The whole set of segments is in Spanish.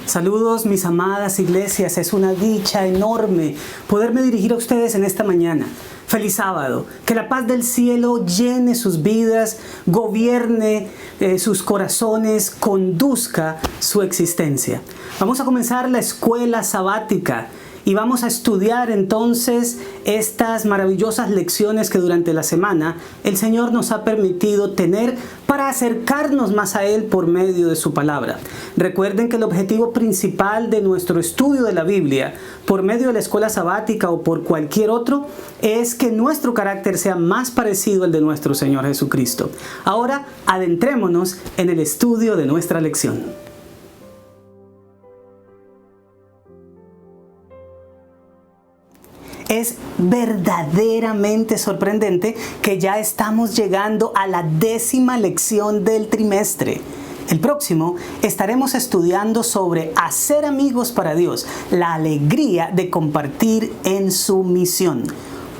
Saludos mis amadas iglesias, es una dicha enorme poderme dirigir a ustedes en esta mañana. Feliz sábado, que la paz del cielo llene sus vidas, gobierne sus corazones, conduzca su existencia. Vamos a comenzar la escuela sabática y vamos a estudiar entonces estas maravillosas lecciones que durante la semana el Señor nos ha permitido tener para acercarnos más a Él por medio de su palabra. Recuerden que el objetivo principal de nuestro estudio de la Biblia, por medio de la escuela sabática o por cualquier otro, es que nuestro carácter sea más parecido al de nuestro Señor Jesucristo. Ahora, adentrémonos en el estudio de nuestra lección. Es verdaderamente sorprendente que ya estamos llegando a la 10ª lección del trimestre. El próximo estaremos estudiando sobre hacer amigos para Dios, la alegría de compartir en su misión.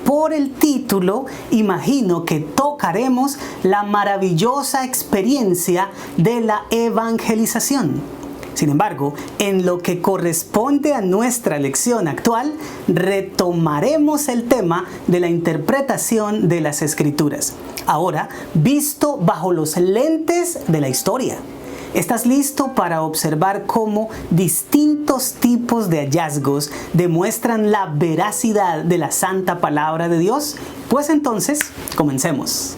Por el título, imagino que tocaremos la maravillosa experiencia de la evangelización. Sin embargo, en lo que corresponde a nuestra lección actual, retomaremos el tema de la interpretación de las Escrituras. Ahora, visto bajo los lentes de la historia. ¿Estás listo para observar cómo distintos tipos de hallazgos demuestran la veracidad de la santa palabra de Dios? Pues entonces, comencemos.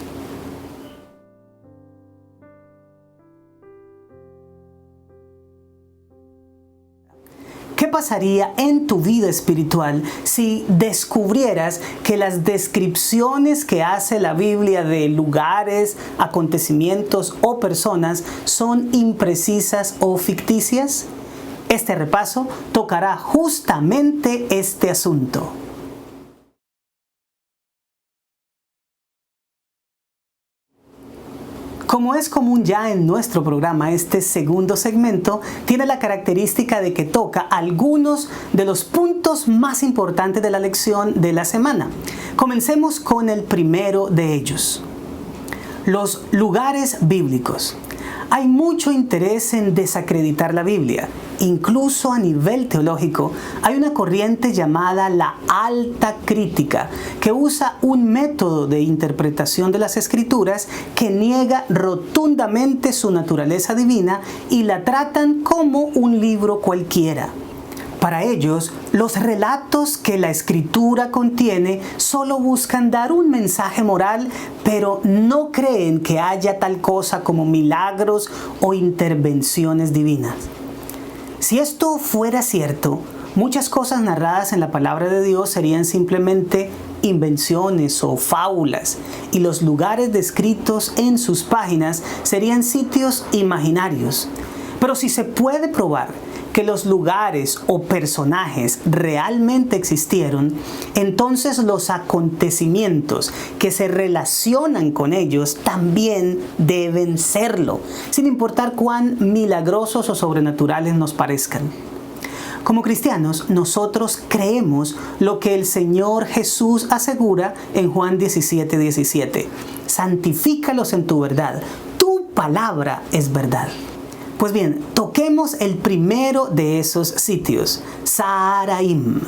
¿Qué pasaría en tu vida espiritual si descubrieras que las descripciones que hace la Biblia de lugares, acontecimientos o personas son imprecisas o ficticias? Este repaso tocará justamente este asunto. Como es común ya en nuestro programa, este segundo segmento tiene la característica de que toca algunos de los puntos más importantes de la lección de la semana. Comencemos con el primero de ellos. Los lugares bíblicos. Hay mucho interés en desacreditar la Biblia. Incluso a nivel teológico, hay una corriente llamada la alta crítica, que usa un método de interpretación de las Escrituras que niega rotundamente su naturaleza divina y la tratan como un libro cualquiera. Para ellos, los relatos que la Escritura contiene solo buscan dar un mensaje moral, pero no creen que haya tal cosa como milagros o intervenciones divinas. Si esto fuera cierto, muchas cosas narradas en la palabra de Dios serían simplemente invenciones o fábulas, y los lugares descritos en sus páginas serían sitios imaginarios. Pero si se puede probar que los lugares o personajes realmente existieron, entonces los acontecimientos que se relacionan con ellos también deben serlo, sin importar cuán milagrosos o sobrenaturales nos parezcan. Como cristianos, nosotros creemos lo que el Señor Jesús asegura en Juan 17:17. Santifícalos en tu verdad. Tu palabra es verdad. Pues bien, toquemos el primero de esos sitios, Saharaim.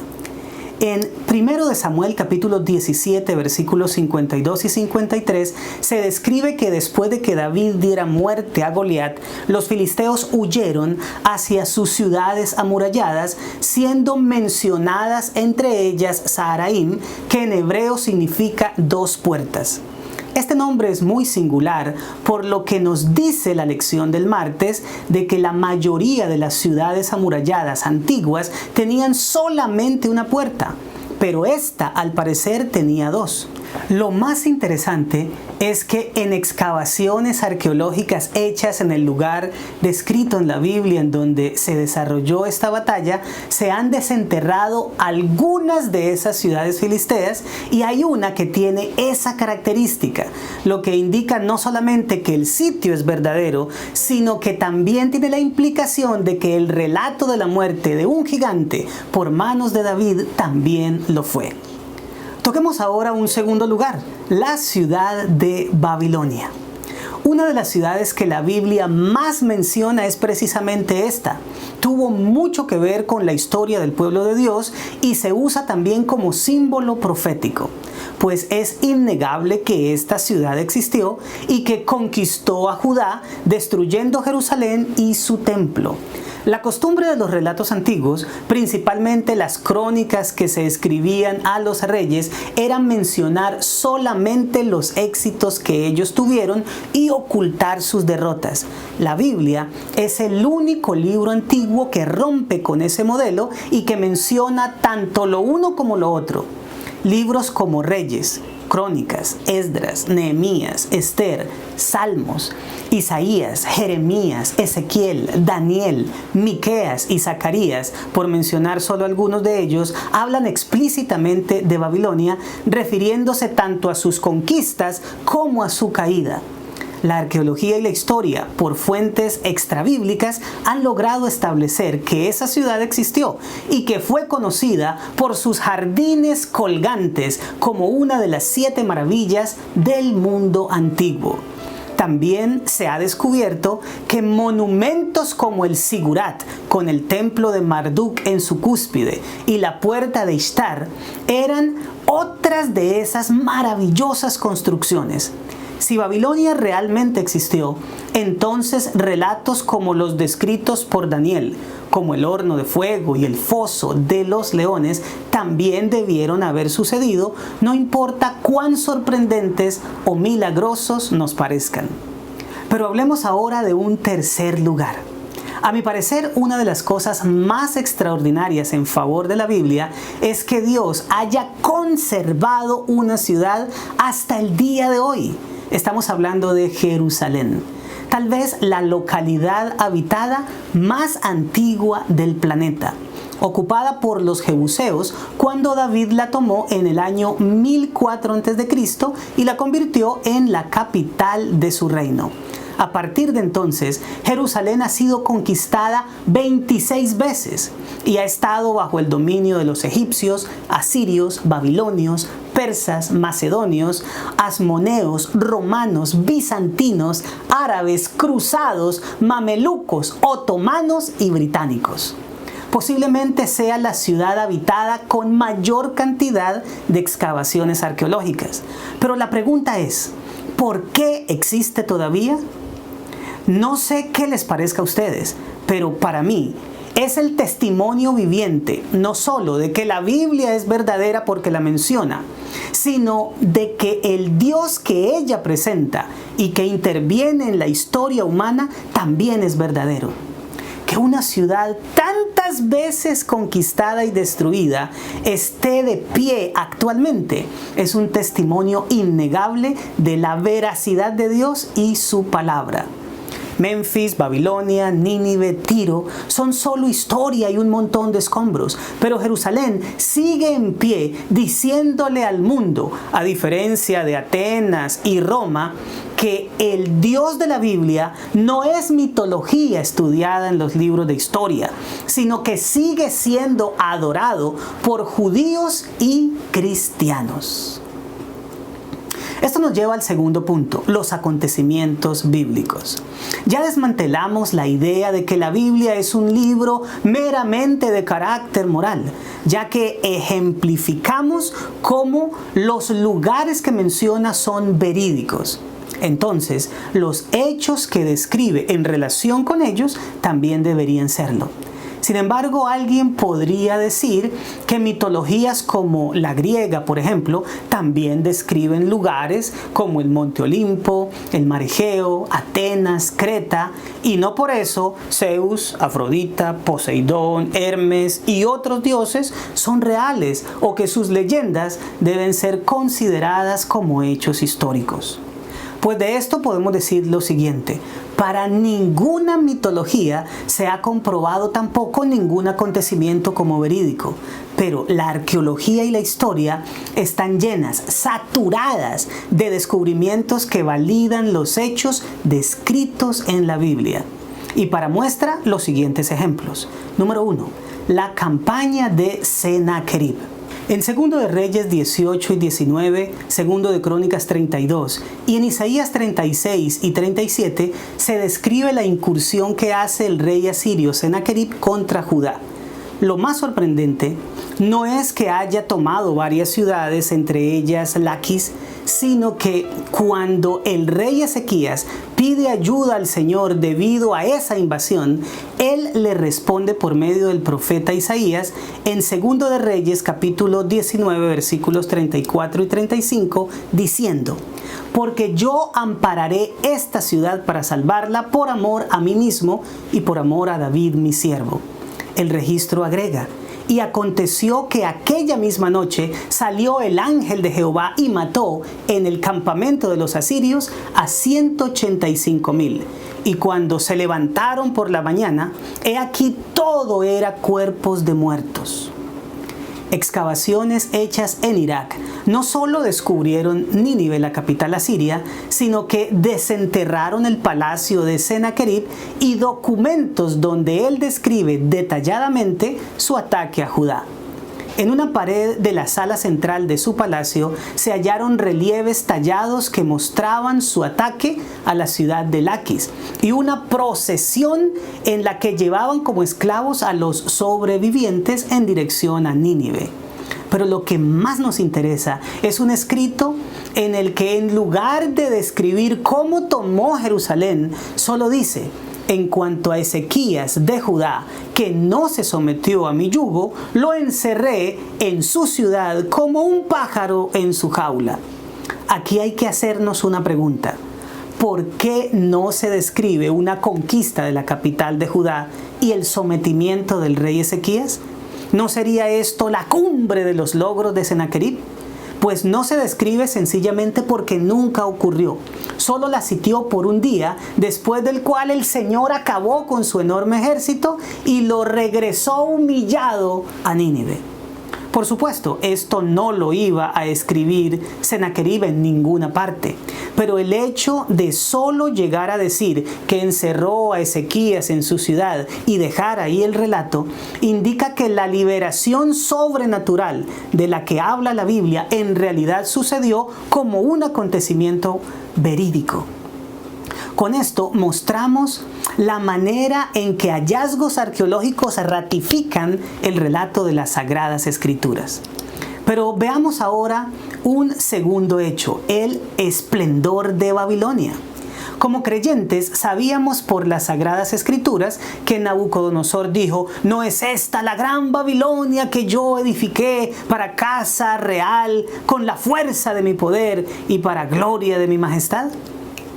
En 1 de Samuel capítulo 17 versículos 52 y 53 se describe que después de que David diera muerte a Goliat, los filisteos huyeron hacia sus ciudades amuralladas, siendo mencionadas entre ellas Saharaim, que en hebreo significa 2 puertas. Este nombre es muy singular, por lo que nos dice la lección del martes de que la mayoría de las ciudades amuralladas antiguas tenían solamente una puerta, pero esta al parecer tenía 2. Lo más interesante es que en excavaciones arqueológicas hechas en el lugar descrito en la Biblia en donde se desarrolló esta batalla, se han desenterrado algunas de esas ciudades filisteas y hay una que tiene esa característica, lo que indica no solamente que el sitio es verdadero, sino que también tiene la implicación de que el relato de la muerte de un gigante por manos de David también lo fue. Toquemos ahora un segundo lugar, la ciudad de Babilonia. Una de las ciudades que la Biblia más menciona es precisamente esta. Tuvo mucho que ver con la historia del pueblo de Dios y se usa también como símbolo profético, pues es innegable que esta ciudad existió y que conquistó a Judá, destruyendo Jerusalén y su templo. La costumbre de los relatos antiguos, principalmente las crónicas que se escribían a los reyes, era mencionar solamente los éxitos que ellos tuvieron y ocultar sus derrotas. La Biblia es el único libro antiguo que rompe con ese modelo y que menciona tanto lo uno como lo otro. Libros como Reyes, Crónicas, Esdras, Nehemías, Esther, Salmos, Isaías, Jeremías, Ezequiel, Daniel, Miqueas y Zacarías, por mencionar solo algunos de ellos, hablan explícitamente de Babilonia, refiriéndose tanto a sus conquistas como a su caída. La arqueología y la historia, por fuentes extrabíblicas, han logrado establecer que esa ciudad existió y que fue conocida por sus jardines colgantes como una de las 7 maravillas del mundo antiguo. También se ha descubierto que monumentos como el Sigurat, con el templo de Marduk en su cúspide, y la puerta de Ishtar, eran otras de esas maravillosas construcciones. Si Babilonia realmente existió, entonces relatos como los descritos por Daniel, como el horno de fuego y el foso de los leones, también debieron haber sucedido, no importa cuán sorprendentes o milagrosos nos parezcan. Pero hablemos ahora de un tercer lugar. A mi parecer, una de las cosas más extraordinarias en favor de la Biblia es que Dios haya conservado una ciudad hasta el día de hoy. Estamos hablando de Jerusalén, tal vez la localidad habitada más antigua del planeta, ocupada por los jebuseos cuando David la tomó en el año 1004 a.C. y la convirtió en la capital de su reino. A partir de entonces, Jerusalén ha sido conquistada 26 veces y ha estado bajo el dominio de los egipcios, asirios, babilonios, persas, macedonios, asmoneos, romanos, bizantinos, árabes, cruzados, mamelucos, otomanos y británicos. Posiblemente sea la ciudad habitada con mayor cantidad de excavaciones arqueológicas. Pero la pregunta es, ¿por qué existe todavía? No sé qué les parezca a ustedes, pero para mí es el testimonio viviente, no solo de que la Biblia es verdadera porque la menciona, sino de que el Dios que ella presenta y que interviene en la historia humana también es verdadero. Que una ciudad tantas veces conquistada y destruida esté de pie actualmente es un testimonio innegable de la veracidad de Dios y su palabra. Memphis, Babilonia, Nínive, Tiro son solo historia y un montón de escombros, pero Jerusalén sigue en pie diciéndole al mundo, a diferencia de Atenas y Roma, que el Dios de la Biblia no es mitología estudiada en los libros de historia, sino que sigue siendo adorado por judíos y cristianos. Esto nos lleva al segundo punto, los acontecimientos bíblicos. Ya desmantelamos la idea de que la Biblia es un libro meramente de carácter moral, ya que ejemplificamos cómo los lugares que menciona son verídicos. Entonces, los hechos que describe en relación con ellos también deberían serlo. Sin embargo, alguien podría decir que mitologías como la griega, por ejemplo, también describen lugares como el Monte Olimpo, el Mar Egeo, Atenas, Creta, y no por eso Zeus, Afrodita, Poseidón, Hermes y otros dioses son reales o que sus leyendas deben ser consideradas como hechos históricos. Pues de esto podemos decir lo siguiente: para ninguna mitología se ha comprobado tampoco ningún acontecimiento como verídico, pero la arqueología y la historia están llenas, saturadas de descubrimientos que validan los hechos descritos en la Biblia. Y para muestra, los siguientes ejemplos. Número 1. La campaña de Sennacherib. En 2 de Reyes 18 y 19, 2 de Crónicas 32 y en Isaías 36 y 37 se describe la incursión que hace el rey asirio Sennacherib contra Judá. Lo más sorprendente no es que haya tomado varias ciudades, entre ellas Laquis, sino que cuando el rey Ezequías pide ayuda al Señor debido a esa invasión, él le responde por medio del profeta Isaías en 2 de Reyes capítulo 19 versículos 34 y 35 diciendo: porque yo ampararé esta ciudad para salvarla por amor a mí mismo y por amor a David mi siervo. El registro agrega: y aconteció que aquella misma noche salió el ángel de Jehová y mató en el campamento de los asirios a 185,000. Y cuando se levantaron por la mañana, he aquí todo era cuerpos de muertos. Excavaciones hechas en Irak no solo descubrieron Nínive, la capital asiria, sino que desenterraron el palacio de Sennacherib y documentos donde él describe detalladamente su ataque a Judá. En una pared de la sala central de su palacio se hallaron relieves tallados que mostraban su ataque a la ciudad de Laquis y una procesión en la que llevaban como esclavos a los sobrevivientes en dirección a Nínive. Pero lo que más nos interesa es un escrito en el que, en lugar de describir cómo tomó Jerusalén, solo dice: en cuanto a Ezequías de Judá, que no se sometió a mi yugo, lo encerré en su ciudad como un pájaro en su jaula. Aquí hay que hacernos una pregunta: ¿por qué no se describe una conquista de la capital de Judá y el sometimiento del rey Ezequías? ¿No sería esto la cumbre de los logros de Sennacherib? Pues no se describe sencillamente porque nunca ocurrió. Solo la sitió por un día, después del cual el Señor acabó con su enorme ejército y lo regresó humillado a Nínive. Por supuesto, esto no lo iba a escribir Sennacherib en ninguna parte, pero el hecho de solo llegar a decir que encerró a Ezequías en su ciudad y dejar ahí el relato, indica que la liberación sobrenatural de la que habla la Biblia en realidad sucedió como un acontecimiento verídico. Con esto mostramos la manera en que hallazgos arqueológicos ratifican el relato de las Sagradas Escrituras. Pero veamos ahora un segundo hecho: el esplendor de Babilonia. Como creyentes sabíamos por las Sagradas Escrituras que Nabucodonosor dijo: ¿no es esta la gran Babilonia que yo edifiqué para casa real con la fuerza de mi poder y para gloria de mi majestad?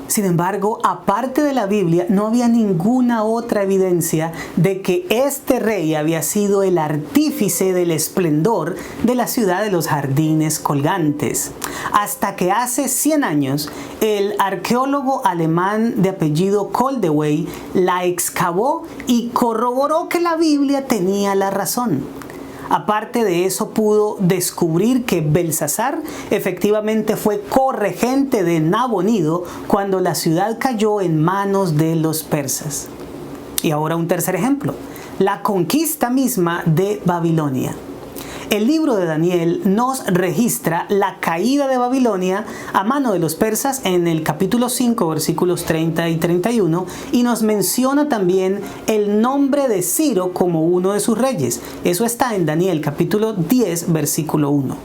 Sin embargo, aparte de la Biblia, no había ninguna otra evidencia de que este rey había sido el artífice del esplendor de la ciudad de los jardines colgantes. Hasta que hace 100 años, el arqueólogo alemán de apellido Koldewey la excavó y corroboró que la Biblia tenía la razón. Aparte de eso, pudo descubrir que Belsasar efectivamente fue corregente de Nabonido cuando la ciudad cayó en manos de los persas. Y ahora un tercer ejemplo: la conquista misma de Babilonia. El libro de Daniel nos registra la caída de Babilonia a mano de los persas en el capítulo 5, versículos 30 y 31, y nos menciona también el nombre de Ciro como uno de sus reyes. Eso está en Daniel capítulo 10, versículo 1.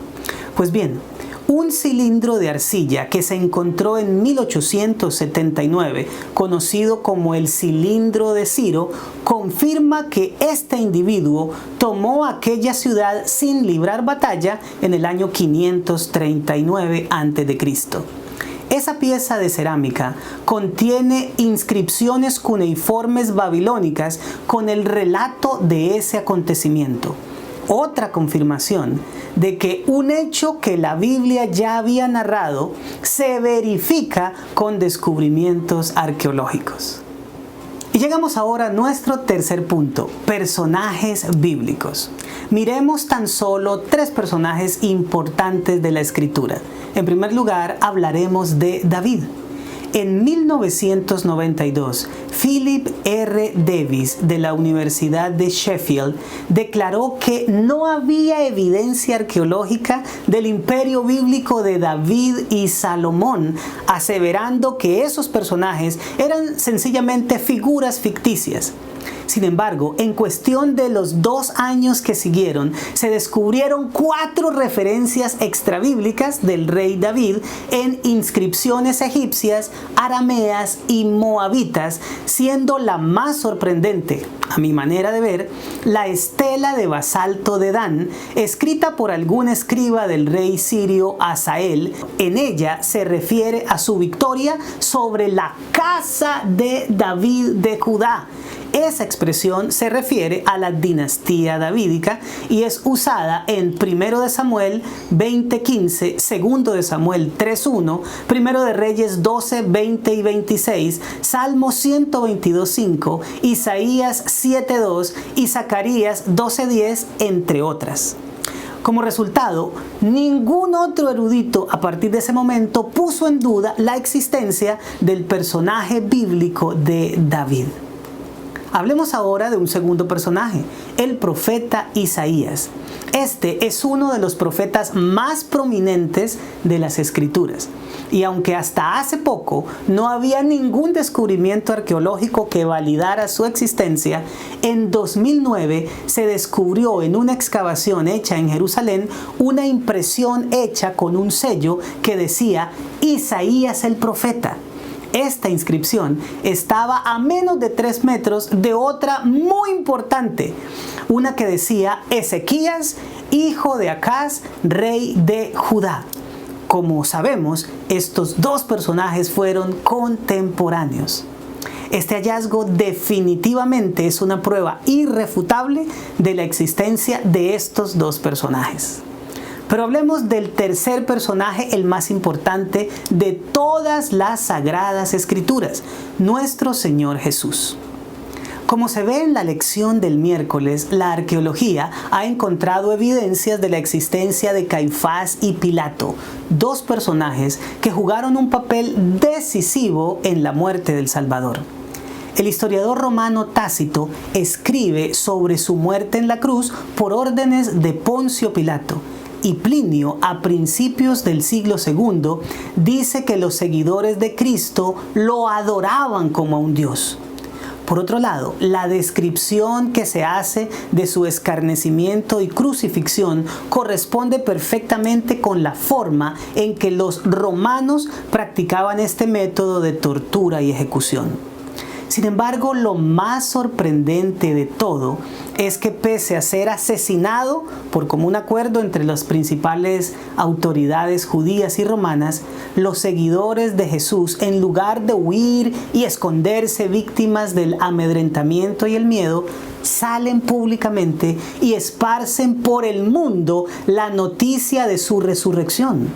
Pues bien, un cilindro de arcilla que se encontró en 1879, conocido como el cilindro de Ciro, confirma que este individuo tomó aquella ciudad sin librar batalla en el año 539 a.C. Esa pieza de cerámica contiene inscripciones cuneiformes babilónicas con el relato de ese acontecimiento. Otra confirmación de que un hecho que la Biblia ya había narrado se verifica con descubrimientos arqueológicos. Y llegamos ahora a nuestro tercer punto: personajes bíblicos. Miremos tan solo 3 personajes importantes de la Escritura. En primer lugar, hablaremos de David. En 1992, Philip R. Davis de la Universidad de Sheffield declaró que no había evidencia arqueológica del imperio bíblico de David y Salomón, aseverando que esos personajes eran sencillamente figuras ficticias. Sin embargo, en cuestión de los 2 años que siguieron, se descubrieron 4 referencias extrabíblicas del rey David en inscripciones egipcias, arameas y moabitas, siendo la más sorprendente, a mi manera de ver, la estela de basalto de Dan, escrita por algún escriba del rey sirio Asael. En ella se refiere a su victoria sobre la casa de David de Judá. Esa expresión se refiere a la dinastía davídica y es usada en 1 de Samuel 20:15, 2 de Samuel 3:1, 1 de Reyes 12:20 y 26, Salmo 122:5, Isaías 7:2 y Zacarías 12:10, entre otras. Como resultado, ningún otro erudito a partir de ese momento puso en duda la existencia del personaje bíblico de David. Hablemos ahora de un segundo personaje, el profeta Isaías. Este es uno de los profetas más prominentes de las Escrituras. Y aunque hasta hace poco no había ningún descubrimiento arqueológico que validara su existencia, en 2009 se descubrió en una excavación hecha en Jerusalén una impresión hecha con un sello que decía Isaías el profeta. Esta inscripción estaba a menos de 3 metros de otra muy importante, una que decía Ezequías, hijo de Acaz, rey de Judá. Como sabemos, estos 2 personajes fueron contemporáneos. Este hallazgo definitivamente es una prueba irrefutable de la existencia de estos 2 personajes. Pero hablemos del tercer personaje, el más importante de todas las Sagradas Escrituras, nuestro Señor Jesús. Como se ve en la lección del miércoles, la arqueología ha encontrado evidencias de la existencia de Caifás y Pilato, 2 personajes que jugaron un papel decisivo en la muerte del Salvador. El historiador romano Tácito escribe sobre su muerte en la cruz por órdenes de Poncio Pilato. Y Plinio, a principios del siglo II, dice que los seguidores de Cristo lo adoraban como a un dios. Por otro lado, la descripción que se hace de su escarnecimiento y crucifixión corresponde perfectamente con la forma en que los romanos practicaban este método de tortura y ejecución. Sin embargo, lo más sorprendente de todo es que pese a ser asesinado por común acuerdo entre las principales autoridades judías y romanas, los seguidores de Jesús, en lugar de huir y esconderse víctimas del amedrentamiento y el miedo, salen públicamente y esparcen por el mundo la noticia de su resurrección.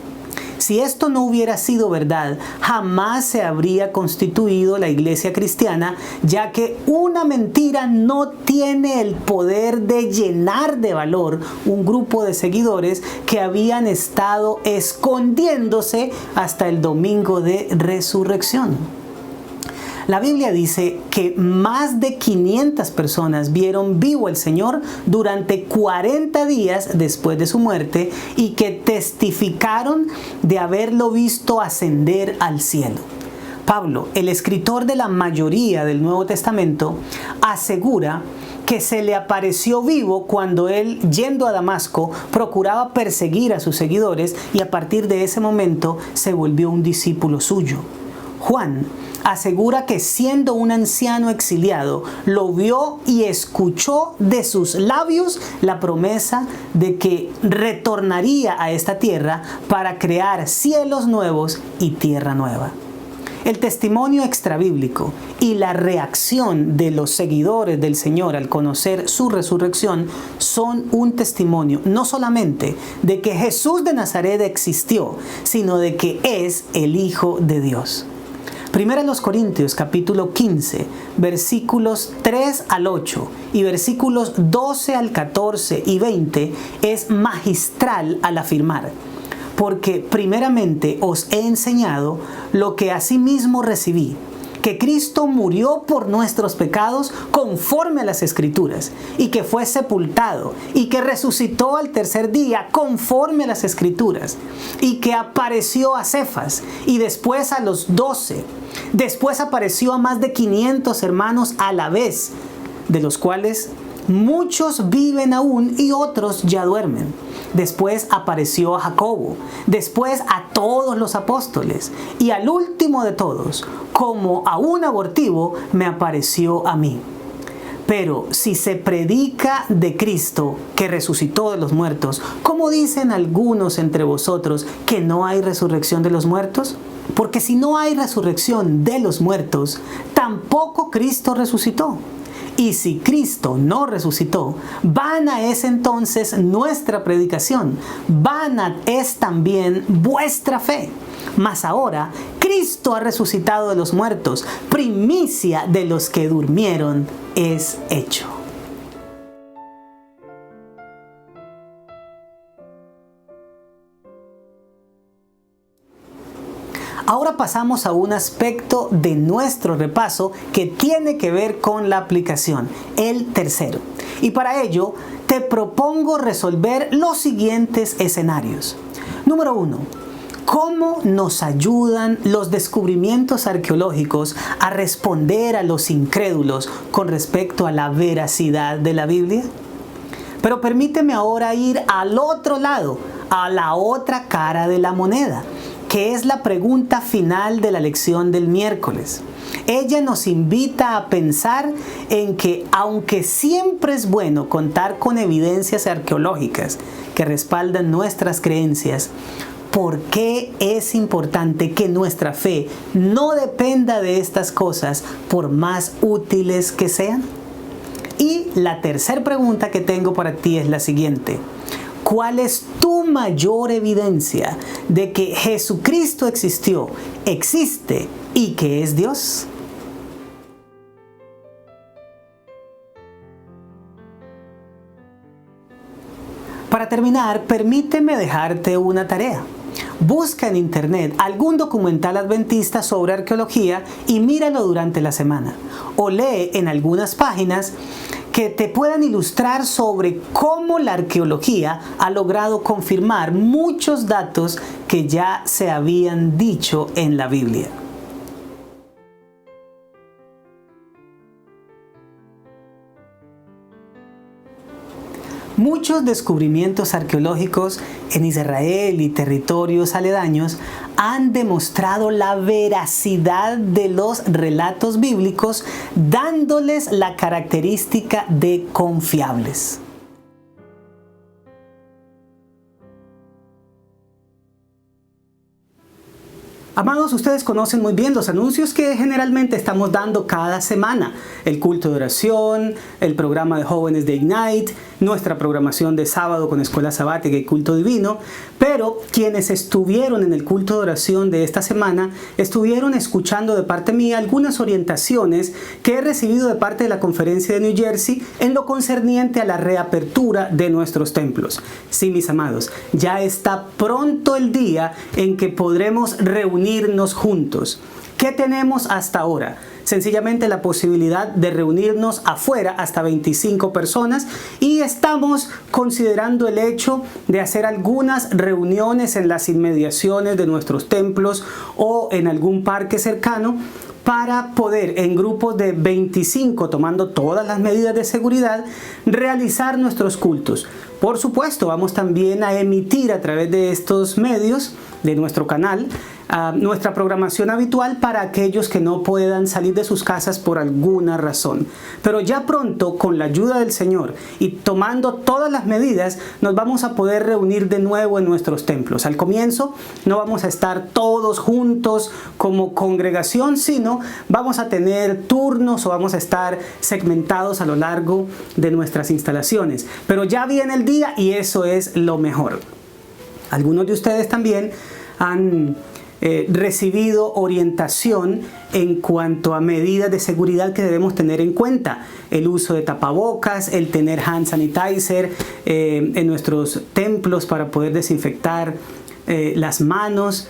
Si esto no hubiera sido verdad, jamás se habría constituido la iglesia cristiana, ya que una mentira no tiene el poder de llenar de valor un grupo de seguidores que habían estado escondiéndose hasta el domingo de resurrección. La Biblia dice que más de 500 personas vieron vivo al Señor durante 40 días después de su muerte y que testificaron de haberlo visto ascender al cielo. Pablo, el escritor de la mayoría del Nuevo Testamento, asegura que se le apareció vivo cuando él, yendo a Damasco, procuraba perseguir a sus seguidores y a partir de ese momento se volvió un discípulo suyo. Juan asegura que siendo un anciano exiliado, lo vio y escuchó de sus labios la promesa de que retornaría a esta tierra para crear cielos nuevos y tierra nueva. El testimonio extrabíblico y la reacción de los seguidores del Señor al conocer su resurrección son un testimonio no solamente de que Jesús de Nazaret existió, sino de que es el Hijo de Dios. Primera a los Corintios capítulo 15, versículos 3 al 8 y versículos 12 al 14 y 20 es magistral al afirmar: porque primeramente os he enseñado lo que asimismo recibí, que Cristo murió por nuestros pecados conforme a las Escrituras, y que fue sepultado, y que resucitó al tercer día conforme a las Escrituras, y que apareció a Cefas, y después a los 12. Después apareció a más de 500 hermanos a la vez, de los cuales muchos viven aún y otros ya duermen. Después apareció a Jacobo, después a todos los apóstoles, y al último de todos, como a un abortivo, me apareció a mí. Pero si se predica de Cristo que resucitó de los muertos, ¿cómo dicen algunos entre vosotros que no hay resurrección de los muertos? Porque si no hay resurrección de los muertos, tampoco Cristo resucitó. Y si Cristo no resucitó, vana es entonces nuestra predicación, vana es también vuestra fe. Mas ahora Cristo ha resucitado de los muertos, primicia de los que durmieron es hecho. Ahora pasamos a un aspecto de nuestro repaso que tiene que ver con la aplicación, el tercero. Y para ello te propongo resolver los siguientes escenarios. Número 1. ¿Cómo nos ayudan los descubrimientos arqueológicos a responder a los incrédulos con respecto a la veracidad de la Biblia? Pero permíteme ahora ir al otro lado, a la otra cara de la moneda, que es la pregunta final de la lección del miércoles. Ella nos invita a pensar en que, aunque siempre es bueno contar con evidencias arqueológicas que respaldan nuestras creencias, ¿por qué es importante que nuestra fe no dependa de estas cosas por más útiles que sean? Y la tercera pregunta que tengo para ti es la siguiente. ¿Cuál es tu mayor evidencia de que Jesucristo existió, existe y que es Dios? Para terminar, permíteme dejarte una tarea. Busca en internet algún documental adventista sobre arqueología y míralo durante la semana. O lee en algunas páginas que te puedan ilustrar sobre cómo la arqueología ha logrado confirmar muchos datos que ya se habían dicho en la Biblia. Muchos descubrimientos arqueológicos en Israel y territorios aledaños han demostrado la veracidad de los relatos bíblicos, dándoles la característica de confiables. Amados, ustedes conocen muy bien los anuncios que generalmente estamos dando cada semana. El culto de oración, el programa de jóvenes de Ignite, nuestra programación de sábado con escuela sabática y culto divino. Pero quienes estuvieron en el culto de oración de esta semana, estuvieron escuchando de parte mía algunas orientaciones que he recibido de parte de la conferencia de New Jersey en lo concerniente a la reapertura de nuestros templos. Sí, mis amados, ya está pronto el día en que podremos reunirnos juntos. ¿Qué tenemos hasta ahora? Sencillamente la posibilidad de reunirnos afuera hasta 25 personas y estamos considerando el hecho de hacer algunas reuniones en las inmediaciones de nuestros templos o en algún parque cercano para poder en grupos de 25, tomando todas las medidas de seguridad, realizar nuestros cultos. Por supuesto, vamos también a emitir a través de estos medios, de nuestro canal, nuestra programación habitual para aquellos que no puedan salir de sus casas por alguna razón. Pero ya pronto, con la ayuda del Señor y tomando todas las medidas, nos vamos a poder reunir de nuevo en nuestros templos. Al comienzo no vamos a estar todos juntos como congregación, sino vamos a tener turnos o vamos a estar segmentados a lo largo de nuestras instalaciones. Pero ya viene el día y eso es lo mejor. Algunos de ustedes también han recibido orientación en cuanto a medidas de seguridad que debemos tener en cuenta. El uso de tapabocas, el tener hand sanitizer en nuestros templos para poder desinfectar las manos.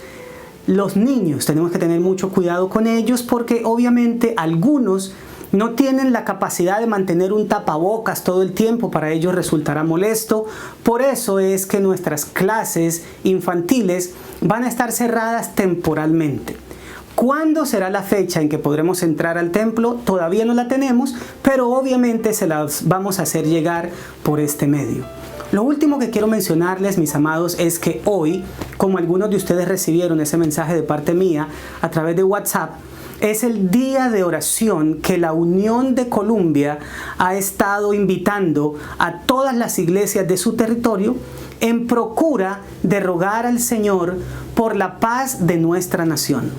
Los niños tenemos que tener mucho cuidado con ellos porque obviamente algunos no tienen la capacidad de mantener un tapabocas todo el tiempo, para ellos resultará molesto. Por eso es que nuestras clases infantiles van a estar cerradas temporalmente. ¿Cuándo será la fecha en que podremos entrar al templo? Todavía no la tenemos, pero obviamente se las vamos a hacer llegar por este medio. Lo último que quiero mencionarles, mis amados, es que hoy, como algunos de ustedes recibieron ese mensaje de parte mía a través de WhatsApp, es el día de oración que la Unión de Colombia ha estado invitando a todas las iglesias de su territorio en procura de rogar al Señor por la paz de nuestra nación.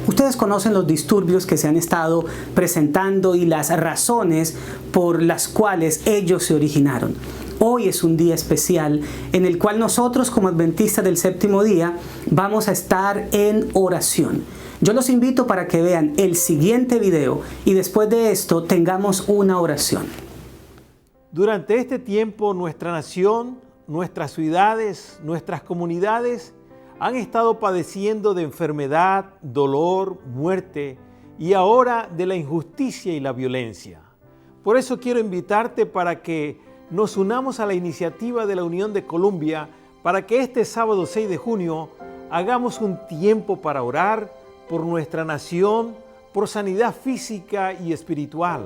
Ustedes conocen los disturbios que se han estado presentando y las razones por las cuales ellos se originaron. Hoy es un día especial en el cual nosotros como adventistas del séptimo día vamos a estar en oración. Yo los invito para que vean el siguiente video y después de esto tengamos una oración. Durante este tiempo nuestra nación, nuestras ciudades, nuestras comunidades han estado padeciendo de enfermedad, dolor, muerte y ahora de la injusticia y la violencia. Por eso quiero invitarte para que nos unamos a la iniciativa de la Unión de Colombia para que este sábado 6 de junio hagamos un tiempo para orar por nuestra nación, por sanidad física y espiritual,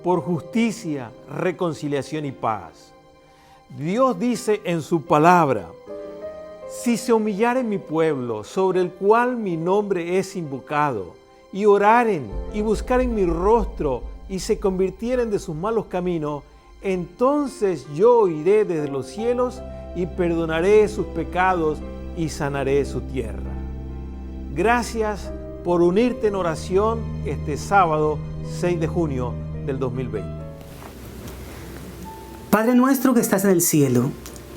por justicia, reconciliación y paz. Dios dice en su palabra: si se humillare mi pueblo, sobre el cual mi nombre es invocado, y oraren y buscaren mi rostro y se convirtieren de sus malos caminos, entonces yo iré desde los cielos y perdonaré sus pecados y sanaré su tierra. Gracias por unirte en oración este sábado 6 de junio del 2020. Padre nuestro que estás en el cielo,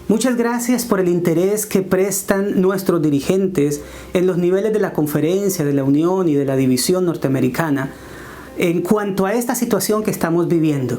muchas gracias por el interés que prestan nuestros dirigentes en los niveles de la conferencia, de la Unión y de la División Norteamericana en cuanto a esta situación que estamos viviendo.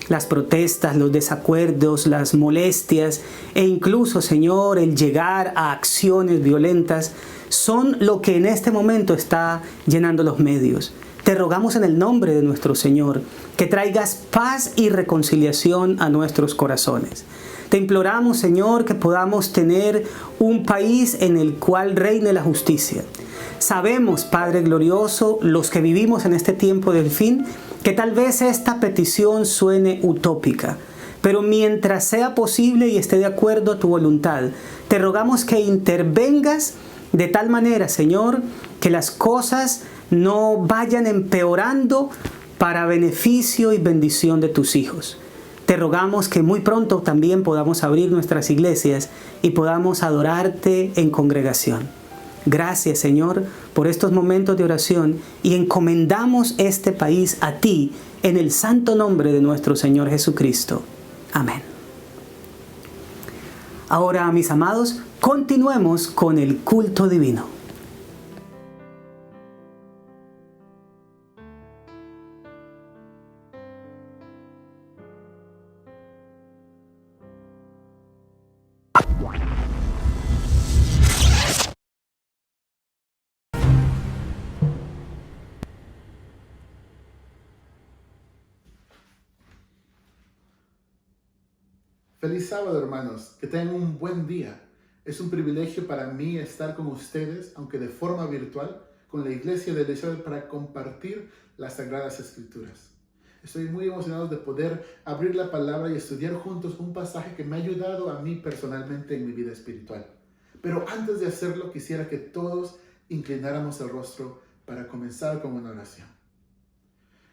Las protestas, los desacuerdos, las molestias e incluso, Señor, el llegar a acciones violentas son lo que en este momento está llenando los medios. Te rogamos en el nombre de nuestro Señor que traigas paz y reconciliación a nuestros corazones. Te imploramos, Señor, que podamos tener un país en el cual reine la justicia. Sabemos, Padre glorioso, los que vivimos en este tiempo del fin, que tal vez esta petición suene utópica, pero mientras sea posible y esté de acuerdo a tu voluntad, te rogamos que intervengas de tal manera, Señor, que las cosas no vayan empeorando para beneficio y bendición de tus hijos. Te rogamos que muy pronto también podamos abrir nuestras iglesias y podamos adorarte en congregación. Gracias, Señor, por estos momentos de oración y encomendamos este país a ti en el santo nombre de nuestro Señor Jesucristo. Amén. Ahora, mis amados, continuemos con el culto divino. Feliz sábado, hermanos. Que tengan un buen día. Es un privilegio para mí estar con ustedes, aunque de forma virtual, con la Iglesia de Israel para compartir las Sagradas Escrituras. Estoy muy emocionado de poder abrir la palabra y estudiar juntos un pasaje que me ha ayudado a mí personalmente en mi vida espiritual. Pero antes de hacerlo, quisiera que todos inclináramos el rostro para comenzar con una oración.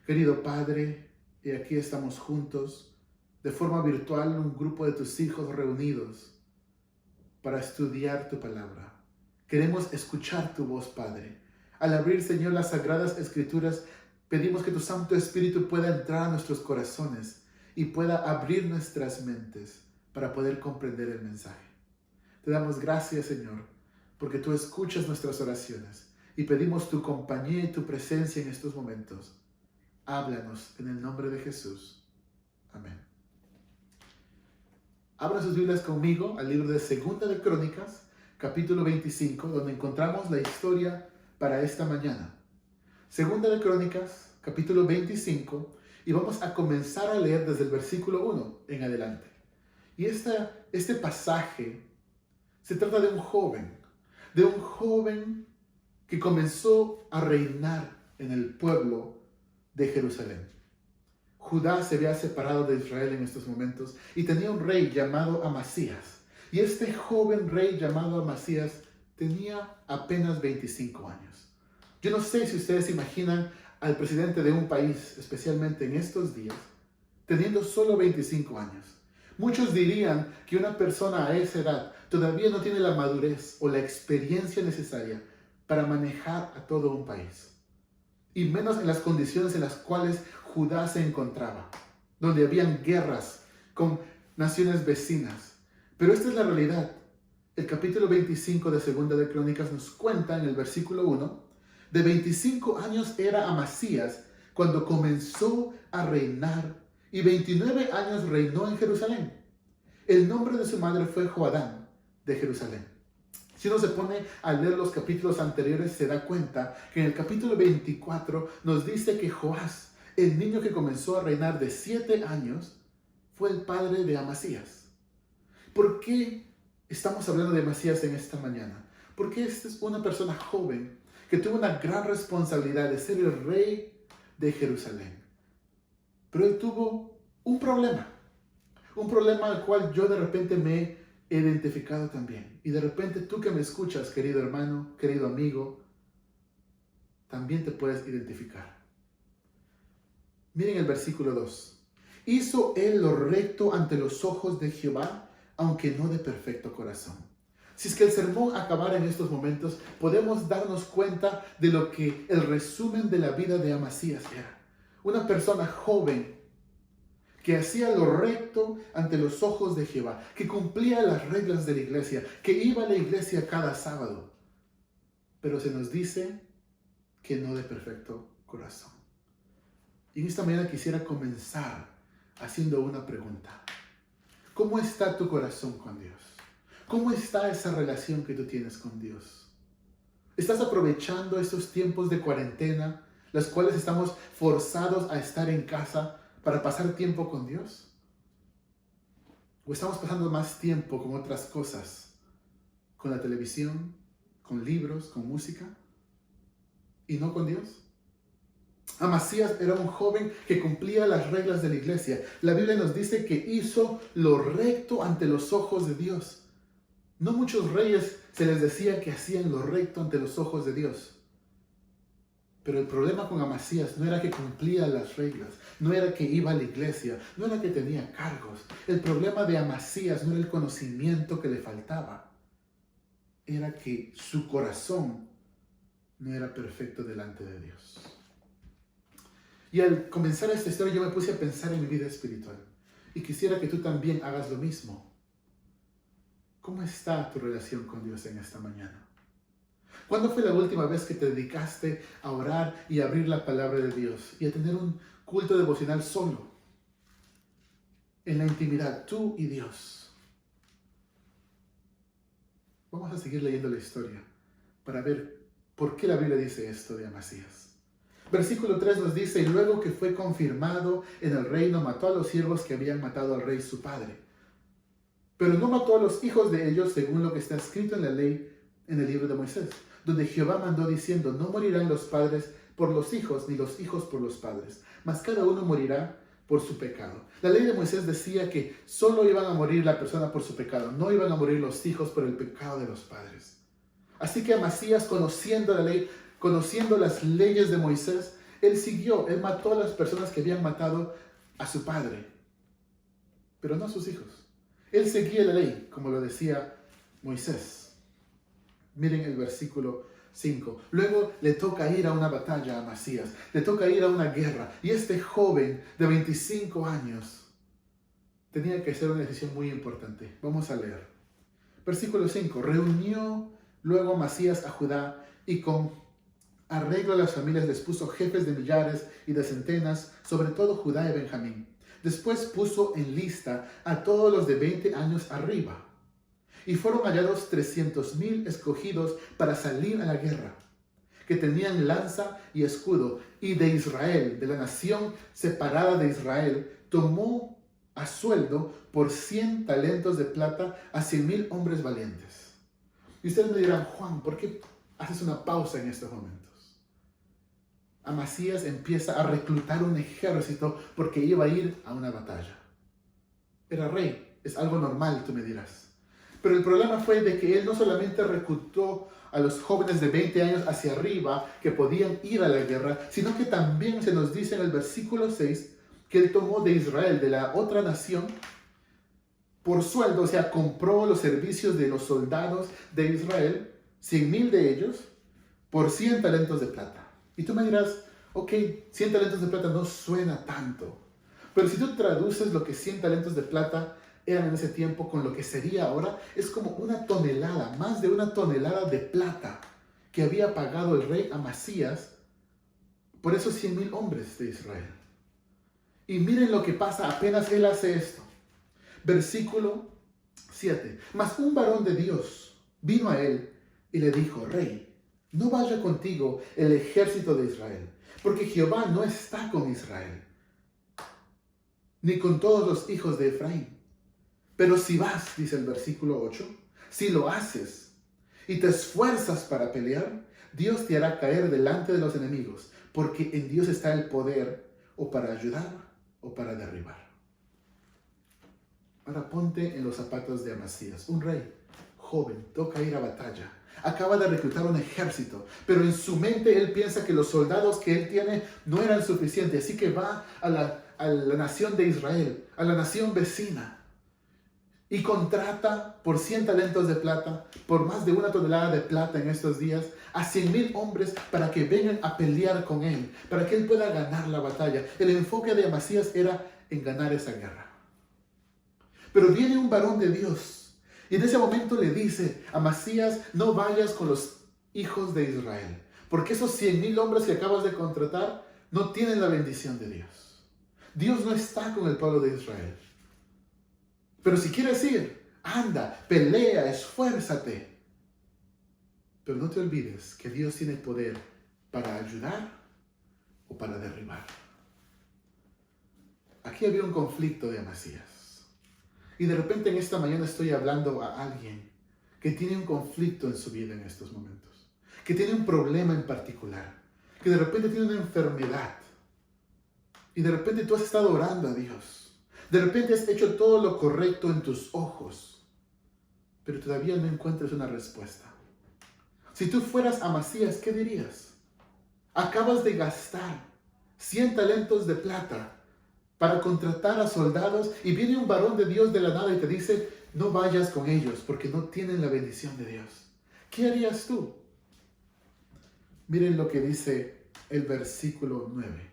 Querido Padre, y aquí estamos juntos, de forma virtual, un grupo de tus hijos reunidos para estudiar tu palabra. Queremos escuchar tu voz, Padre. Al abrir, Señor, las Sagradas Escrituras, pedimos que tu Santo Espíritu pueda entrar a nuestros corazones y pueda abrir nuestras mentes para poder comprender el mensaje. Te damos gracias, Señor, porque tú escuchas nuestras oraciones y pedimos tu compañía y tu presencia en estos momentos. Háblanos en el nombre de Jesús. Amén. Abran sus Biblias conmigo al libro de Segunda de Crónicas, capítulo 25, donde encontramos la historia para esta mañana. Segunda de Crónicas, capítulo 25, y vamos a comenzar a leer desde el versículo 1 en adelante. Y este pasaje se trata de un joven que comenzó a reinar en el pueblo de Jerusalén. Judá se había separado de Israel en estos momentos y tenía un rey llamado Amasías. Y este joven rey llamado Amasías tenía apenas 25 años. Yo no sé si ustedes imaginan al presidente de un país, especialmente en estos días, teniendo solo 25 años. Muchos dirían que una persona a esa edad todavía no tiene la madurez o la experiencia necesaria para manejar a todo un país. Y menos en las condiciones en las cuales Judá se encontraba, donde habían guerras con naciones vecinas. Pero esta es la realidad. El capítulo 25 de Segunda de Crónicas nos cuenta en el versículo 1, de 25 años era Amasías cuando comenzó a reinar y 29 años reinó en Jerusalén. El nombre de su madre fue Joadán de Jerusalén. Si uno se pone a leer los capítulos anteriores, se da cuenta que en el capítulo 24 nos dice que Joás, el niño que comenzó a reinar de 7 años, fue el padre de Amasías. ¿Por qué estamos hablando de Amasías en esta mañana? Porque esta es una persona joven que tuvo una gran responsabilidad de ser el rey de Jerusalén. Pero él tuvo un problema al cual yo de repente me he identificado también. Y de repente tú que me escuchas, querido hermano, querido amigo, también te puedes identificar. Miren el versículo 2. Hizo él lo recto ante los ojos de Jehová, aunque no de perfecto corazón. Si es que el sermón acabara en estos momentos, podemos darnos cuenta de lo que el resumen de la vida de Amasías era. Una persona joven que hacía lo recto ante los ojos de Jehová, que cumplía las reglas de la iglesia, que iba a la iglesia cada sábado. Pero se nos dice que no de perfecto corazón. Y en esta mañana quisiera comenzar haciendo una pregunta. ¿Cómo está tu corazón con Dios? ¿Cómo está esa relación que tú tienes con Dios? ¿Estás aprovechando estos tiempos de cuarentena, los cuales estamos forzados a estar en casa para pasar tiempo con Dios? ¿O estamos pasando más tiempo con otras cosas? ¿Con la televisión? ¿Con libros? ¿Con música? ¿Y no con Dios? Amasías era un joven que cumplía las reglas de la iglesia. La Biblia nos dice que hizo lo recto ante los ojos de Dios. No muchos reyes se les decía que hacían lo recto ante los ojos de Dios. Pero el problema con Amasías no era que cumplía las reglas, no era que iba a la iglesia, no era que tenía cargos. El problema de Amasías no era el conocimiento que le faltaba, era que su corazón no era perfecto delante de Dios. Y al comenzar esta historia yo me puse a pensar en mi vida espiritual y quisiera que tú también hagas lo mismo. ¿Cómo está tu relación con Dios en esta mañana? ¿Cuándo fue la última vez que te dedicaste a orar y a abrir la palabra de Dios y a tener un culto devocional solo? En la intimidad, tú y Dios. Vamos a seguir leyendo la historia para ver por qué la Biblia dice esto de Amasías. Versículo 3 nos dice, y luego que fue confirmado en el reino, mató a los siervos que habían matado al rey su padre. Pero no mató a los hijos de ellos según lo que está escrito en la ley en el libro de Moisés, donde Jehová mandó diciendo, no morirán los padres por los hijos, ni los hijos por los padres, mas cada uno morirá por su pecado. La ley de Moisés decía que solo iban a morir la persona por su pecado, no iban a morir los hijos por el pecado de los padres. Así que Amasías, conociendo la ley, conociendo las leyes de Moisés, él mató a las personas que habían matado a su padre, pero no a sus hijos. Él seguía la ley, como lo decía Moisés. Miren el versículo 5. Luego le toca ir a una batalla a Amasías, le toca ir a una guerra, y este joven de 25 años tenía que hacer una decisión muy importante. Vamos a leer. Versículo 5. Reunió luego Amasías a Judá y con arreglo a las familias les puso jefes de millares y de centenas, sobre todo Judá y Benjamín. Después puso en lista a todos los de 20 años arriba. Y fueron hallados 300,000 escogidos para salir a la guerra, que tenían lanza y escudo. Y de Israel, de la nación separada de Israel, tomó a sueldo por 100 talentos de plata a 100,000 hombres valientes. Y ustedes me dirán, Juan, ¿por qué haces una pausa en estos momentos? Amasías empieza a reclutar un ejército porque iba a ir a una batalla. Era rey, es algo normal, tú me dirás. Pero el problema fue de que él no solamente reclutó a los jóvenes de 20 años hacia arriba que podían ir a la guerra, sino que también se nos dice en el versículo 6 que él tomó de Israel, de la otra nación, por sueldo, o sea, compró los servicios de los soldados de Israel, 100,000 de ellos, por 100 talentos de plata. Y tú me dirás, ok, 100 talentos de plata no suena tanto. Pero si tú traduces lo que 100 talentos de plata eran en ese tiempo con lo que sería ahora, es como una tonelada, más de una tonelada de plata que había pagado el rey Amasías por esos 100,000 hombres de Israel. Y miren lo que pasa apenas él hace esto. Versículo 7. Mas un varón de Dios vino a él y le dijo, Rey, no vaya contigo el ejército de Israel, porque Jehová no está con Israel, ni con todos los hijos de Efraín. Pero si vas, dice el versículo 8, si lo haces y te esfuerzas para pelear, Dios te hará caer delante de los enemigos, porque en Dios está el poder o para ayudar o para derribar. Ahora ponte en los zapatos de Amasías, un rey joven, toca ir a batalla. Acaba de reclutar un ejército, pero en su mente él piensa que los soldados que él tiene no eran suficientes, así que va a la nación de Israel, a la nación vecina, y contrata por 100 talentos de plata, por más de una tonelada de plata en estos días, a 100,000 hombres para que vengan a pelear con él, para que él pueda ganar la batalla. El enfoque de Amasías era en ganar esa guerra. Pero viene un varón de Dios, y en ese momento le dice, Amasías, no vayas con los hijos de Israel, porque esos 100,000 hombres que acabas de contratar no tienen la bendición de Dios. Dios no está con el pueblo de Israel. Pero si quieres ir, anda, pelea, esfuérzate. Pero no te olvides que Dios tiene poder para ayudar o para derribar. Aquí había un conflicto de Amasías. Y de repente en esta mañana estoy hablando a alguien que tiene un conflicto en su vida en estos momentos, que tiene un problema en particular, que de repente tiene una enfermedad. Y de repente tú has estado orando a Dios. De repente has hecho todo lo correcto en tus ojos, pero todavía no encuentras una respuesta. Si tú fueras Amasías, ¿qué dirías? Acabas de gastar 100 talentos de plata para contratar a soldados y viene un varón de Dios de la nada y te dice, no vayas con ellos porque no tienen la bendición de Dios. ¿Qué harías tú? Miren lo que dice el versículo 9.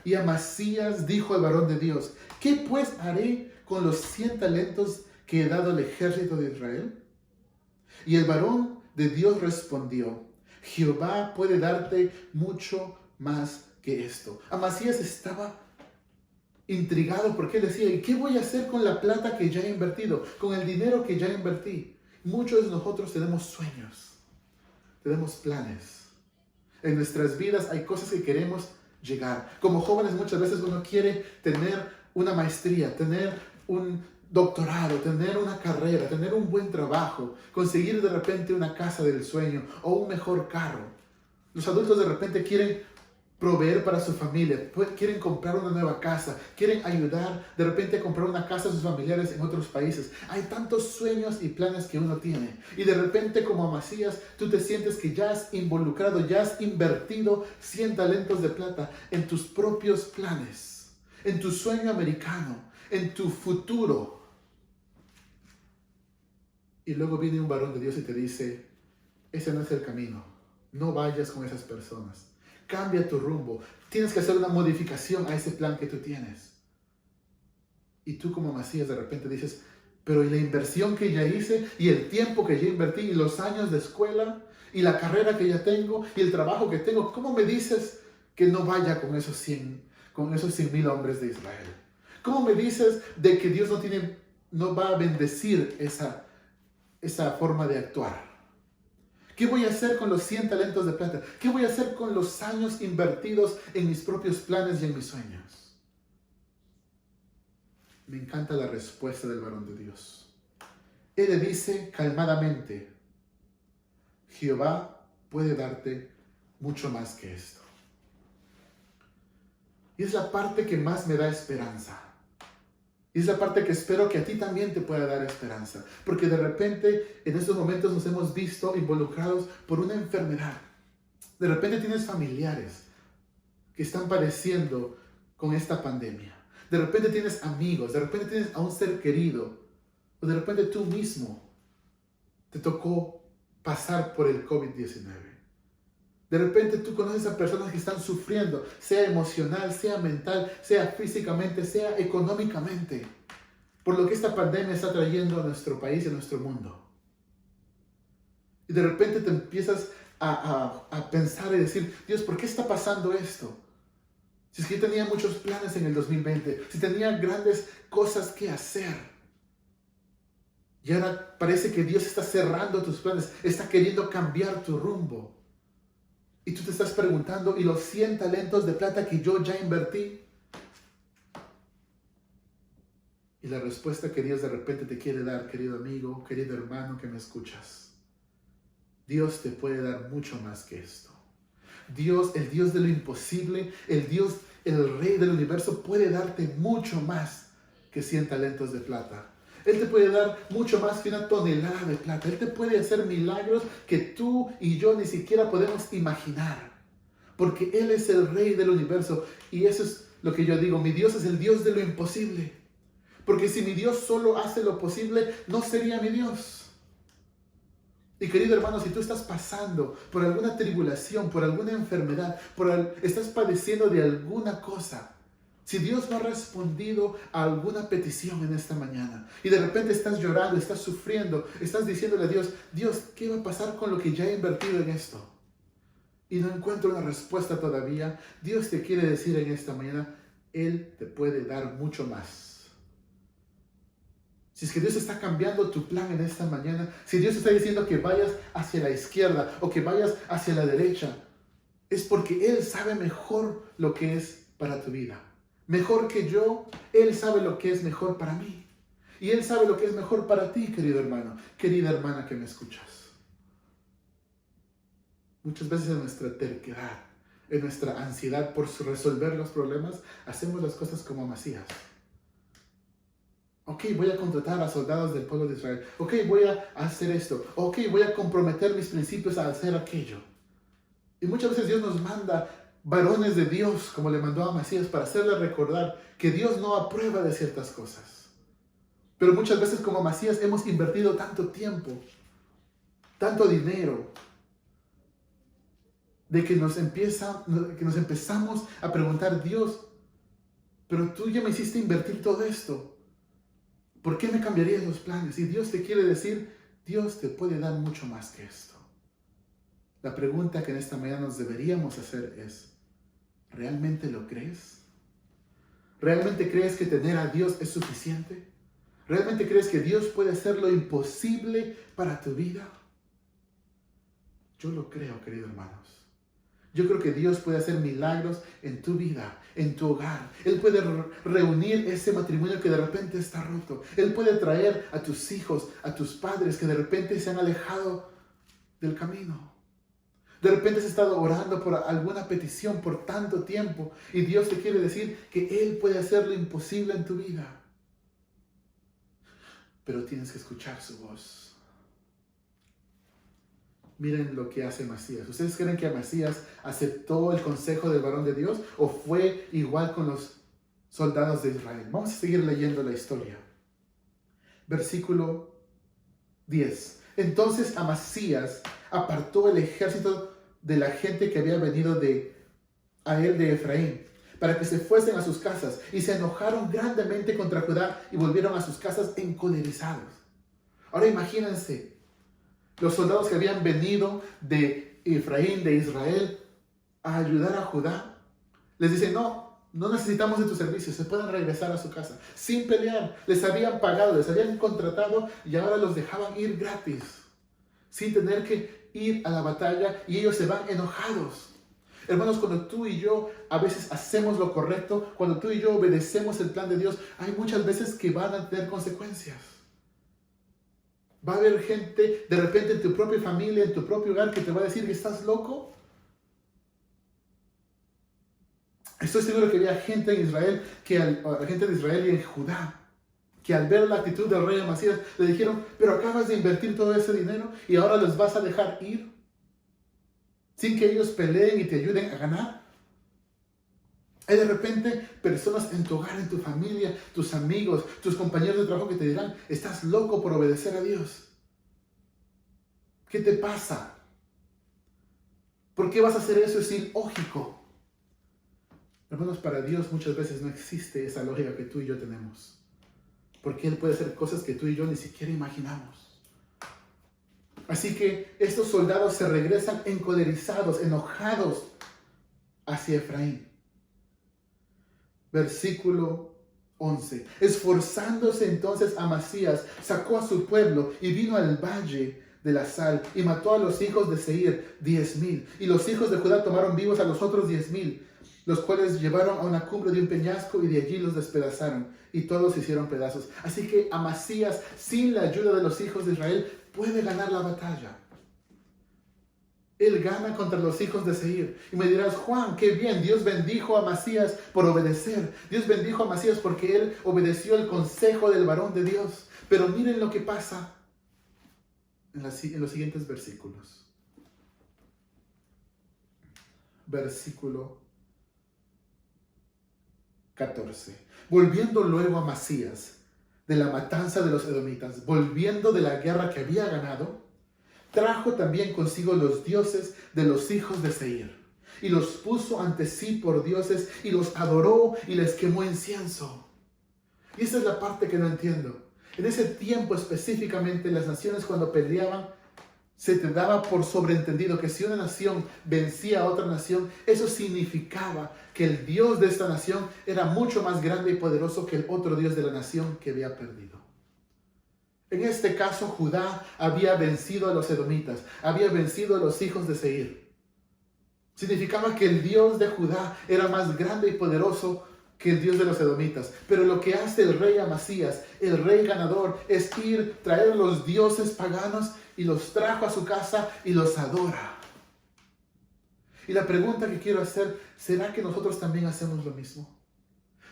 Y Amasías dijo al varón de Dios, ¿qué pues haré con los 100 talentos que he dado al ejército de Israel? Y el varón de Dios respondió, Jehová puede darte mucho más que esto. Amasías estaba intrigado porque él decía, ¿y qué voy a hacer con la plata que ya he invertido? Con el dinero que ya invertí. Muchos de nosotros tenemos sueños, tenemos planes. En nuestras vidas hay cosas que queremos llegar. Como jóvenes muchas veces uno quiere tener una maestría, tener un doctorado, tener una carrera, tener un buen trabajo, conseguir de repente una casa del sueño o un mejor carro. Los adultos de repente quieren proveer para su familia, quieren comprar una nueva casa, quieren ayudar de repente a comprar una casa a sus familiares en otros países. Hay tantos sueños y planes que uno tiene. Y de repente como Amasías, tú te sientes que ya has involucrado, ya has invertido 100 talentos de plata en tus propios planes, en tu sueño americano, en tu futuro. Y luego viene un varón de Dios y te dice, ese no es el camino, no vayas con esas personas. Cambia tu rumbo. Tienes que hacer una modificación a ese plan que tú tienes. Y tú como Amasías de repente dices, pero ¿y la inversión que ya hice? ¿Y el tiempo que ya invertí? ¿Y los años de escuela? ¿Y la carrera que ya tengo? ¿Y el trabajo que tengo? ¿Cómo me dices que no vaya con esos 100,000 hombres de Israel? ¿Cómo me dices de que Dios no va a bendecir esa forma de actuar? ¿Qué voy a hacer con los 100 talentos de plata? ¿Qué voy a hacer con los años invertidos en mis propios planes y en mis sueños? Me encanta la respuesta del varón de Dios. Él le dice calmadamente, Jehová puede darte mucho más que esto. Y es la parte que más me da esperanza. Y es la parte que espero que a ti también te pueda dar esperanza. Porque de repente en estos momentos nos hemos visto involucrados por una enfermedad. De repente tienes familiares que están padeciendo con esta pandemia. De repente tienes amigos, de repente tienes a un ser querido. O de repente tú mismo te tocó pasar por el COVID-19. De repente tú conoces a personas que están sufriendo, sea emocional, sea mental, sea físicamente, sea económicamente, por lo que esta pandemia está trayendo a nuestro país y a nuestro mundo. Y de repente te empiezas a pensar y decir, Dios, ¿por qué está pasando esto? Si es que yo tenía muchos planes en el 2020, si tenía grandes cosas que hacer. Y ahora parece que Dios está cerrando tus planes, está queriendo cambiar tu rumbo. Y tú te estás preguntando, ¿y los 100 talentos de plata que yo ya invertí? Y la respuesta que Dios de repente te quiere dar, querido amigo, querido hermano que me escuchas. Dios te puede dar mucho más que esto. Dios, el Dios de lo imposible, el Dios, el Rey del universo, puede darte mucho más que 100 talentos de plata. Él te puede dar mucho más que 1 tonelada de plata. Él te puede hacer milagros que tú y yo ni siquiera podemos imaginar. Porque Él es el Rey del universo. Y eso es lo que yo digo. Mi Dios es el Dios de lo imposible. Porque si mi Dios solo hace lo posible, no sería mi Dios. Y querido hermano, si tú estás pasando por alguna tribulación, por alguna enfermedad, estás padeciendo de alguna cosa, si Dios no ha respondido a alguna petición en esta mañana y de repente estás llorando, estás sufriendo, estás diciéndole a Dios, Dios, ¿qué va a pasar con lo que ya he invertido en esto? Y no encuentro una respuesta todavía. Dios te quiere decir en esta mañana, Él te puede dar mucho más. Si es que Dios está cambiando tu plan en esta mañana, si Dios está diciendo que vayas hacia la izquierda o que vayas hacia la derecha, es porque Él sabe mejor lo que es para tu vida. Mejor que yo, Él sabe lo que es mejor para mí. Y Él sabe lo que es mejor para ti, querido hermano, querida hermana que me escuchas. Muchas veces en nuestra terquedad, en nuestra ansiedad por resolver los problemas, hacemos las cosas como Amasías. Ok, voy a contratar a soldados del pueblo de Israel. Ok, voy a hacer esto. Ok, voy a comprometer mis principios a hacer aquello. Y muchas veces Dios nos manda varones de Dios, como le mandó a Amasías, para hacerle recordar que Dios no aprueba de ciertas cosas. Pero muchas veces como Amasías hemos invertido tanto tiempo, tanto dinero, de que nos empezamos a preguntar, Dios, pero tú ya me hiciste invertir todo esto. ¿Por qué me cambiarías los planes? Y Dios te quiere decir, Dios te puede dar mucho más que esto. La pregunta que en esta mañana nos deberíamos hacer es, ¿realmente lo crees? ¿Realmente crees que tener a Dios es suficiente? ¿Realmente crees que Dios puede hacer lo imposible para tu vida? Yo lo creo, queridos hermanos. Yo creo que Dios puede hacer milagros en tu vida, en tu hogar. Él puede reunir ese matrimonio que de repente está roto. Él puede traer a tus hijos, a tus padres que de repente se han alejado del camino. De repente has estado orando por alguna petición por tanto tiempo y Dios te quiere decir que Él puede hacer lo imposible en tu vida. Pero tienes que escuchar su voz. Miren lo que hace Amasías. ¿Ustedes creen que Amasías aceptó el consejo del varón de Dios o fue igual con los soldados de Israel? Vamos a seguir leyendo la historia. Versículo 10. Entonces Amasías apartó el ejército de la gente que había venido a él de Efraín, para que se fuesen a sus casas, y se enojaron grandemente contra Judá y volvieron a sus casas encolerizados. Ahora imagínense, los soldados que habían venido de Efraín, de Israel, a ayudar a Judá, les dicen, no, no necesitamos de tus servicios, se pueden regresar a su casa sin pelear. Les habían pagado, les habían contratado y ahora los dejaban ir gratis, sin tener que ir a la batalla, y ellos se van enojados. Hermanos, cuando tú y yo a veces hacemos lo correcto, cuando tú y yo obedecemos el plan de Dios, hay muchas veces que van a tener consecuencias. Va a haber gente de repente en tu propia familia, en tu propio hogar, que te va a decir que estás loco. Estoy seguro que había gente en Israel, gente de Israel y en Judá, que al ver la actitud del rey Amasías le dijeron: pero acabas de invertir todo ese dinero y ahora los vas a dejar ir sin que ellos peleen y te ayuden a ganar. Hay de repente personas en tu hogar, en tu familia, tus amigos, tus compañeros de trabajo que te dirán: estás loco por obedecer a Dios. ¿Qué te pasa? ¿Por qué vas a hacer eso? Es ilógico. Hermanos, para Dios muchas veces no existe esa lógica que tú y yo tenemos. Porque Él puede hacer cosas que tú y yo ni siquiera imaginamos. Así que estos soldados se regresan encolerizados, enojados hacia Efraín. Versículo 11. Esforzándose entonces Amasías, sacó a su pueblo y vino al valle de la sal y mató a los hijos de Seir, 10,000. Y los hijos de Judá tomaron vivos a los otros 10,000, los cuales llevaron a una cumbre de un peñasco y de allí los despedazaron, y todos se hicieron pedazos. Así que Amasías, sin la ayuda de los hijos de Israel, puede ganar la batalla. Él gana contra los hijos de Seir. Y me dirás: Juan, qué bien, Dios bendijo a Amasías por obedecer. Dios bendijo a Amasías porque él obedeció el consejo del varón de Dios. Pero miren lo que pasa en los siguientes versículos. Versículo 14. Volviendo luego Amasías de la matanza de los edomitas, volviendo de la guerra que había ganado, trajo también consigo los dioses de los hijos de Seir, y los puso ante sí por dioses, y los adoró y les quemó incienso. Y esa es la parte que no entiendo. En ese tiempo específicamente, las naciones cuando peleaban, se te daba por sobreentendido que si una nación vencía a otra nación, eso significaba que el Dios de esta nación era mucho más grande y poderoso que el otro Dios de la nación que había perdido. En este caso, Judá había vencido a los edomitas, había vencido a los hijos de Seir. Significaba que el Dios de Judá era más grande y poderoso que el Dios de los edomitas. Pero lo que hace el rey Amasías, el rey ganador, es traer los dioses paganos y los trajo a su casa y los adora. Y la pregunta que quiero hacer: ¿será que nosotros también hacemos lo mismo?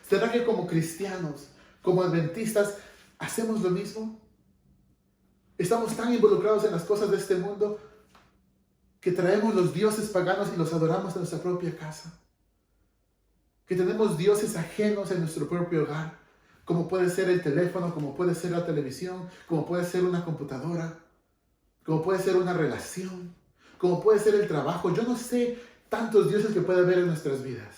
¿Será que como cristianos, como adventistas, hacemos lo mismo? Estamos tan involucrados en las cosas de este mundo que traemos los dioses paganos y los adoramos en nuestra propia casa. Que tenemos dioses ajenos en nuestro propio hogar, como puede ser el teléfono, como puede ser la televisión, como puede ser una computadora, como puede ser una relación, como puede ser el trabajo. Yo no sé tantos dioses que puede haber en nuestras vidas.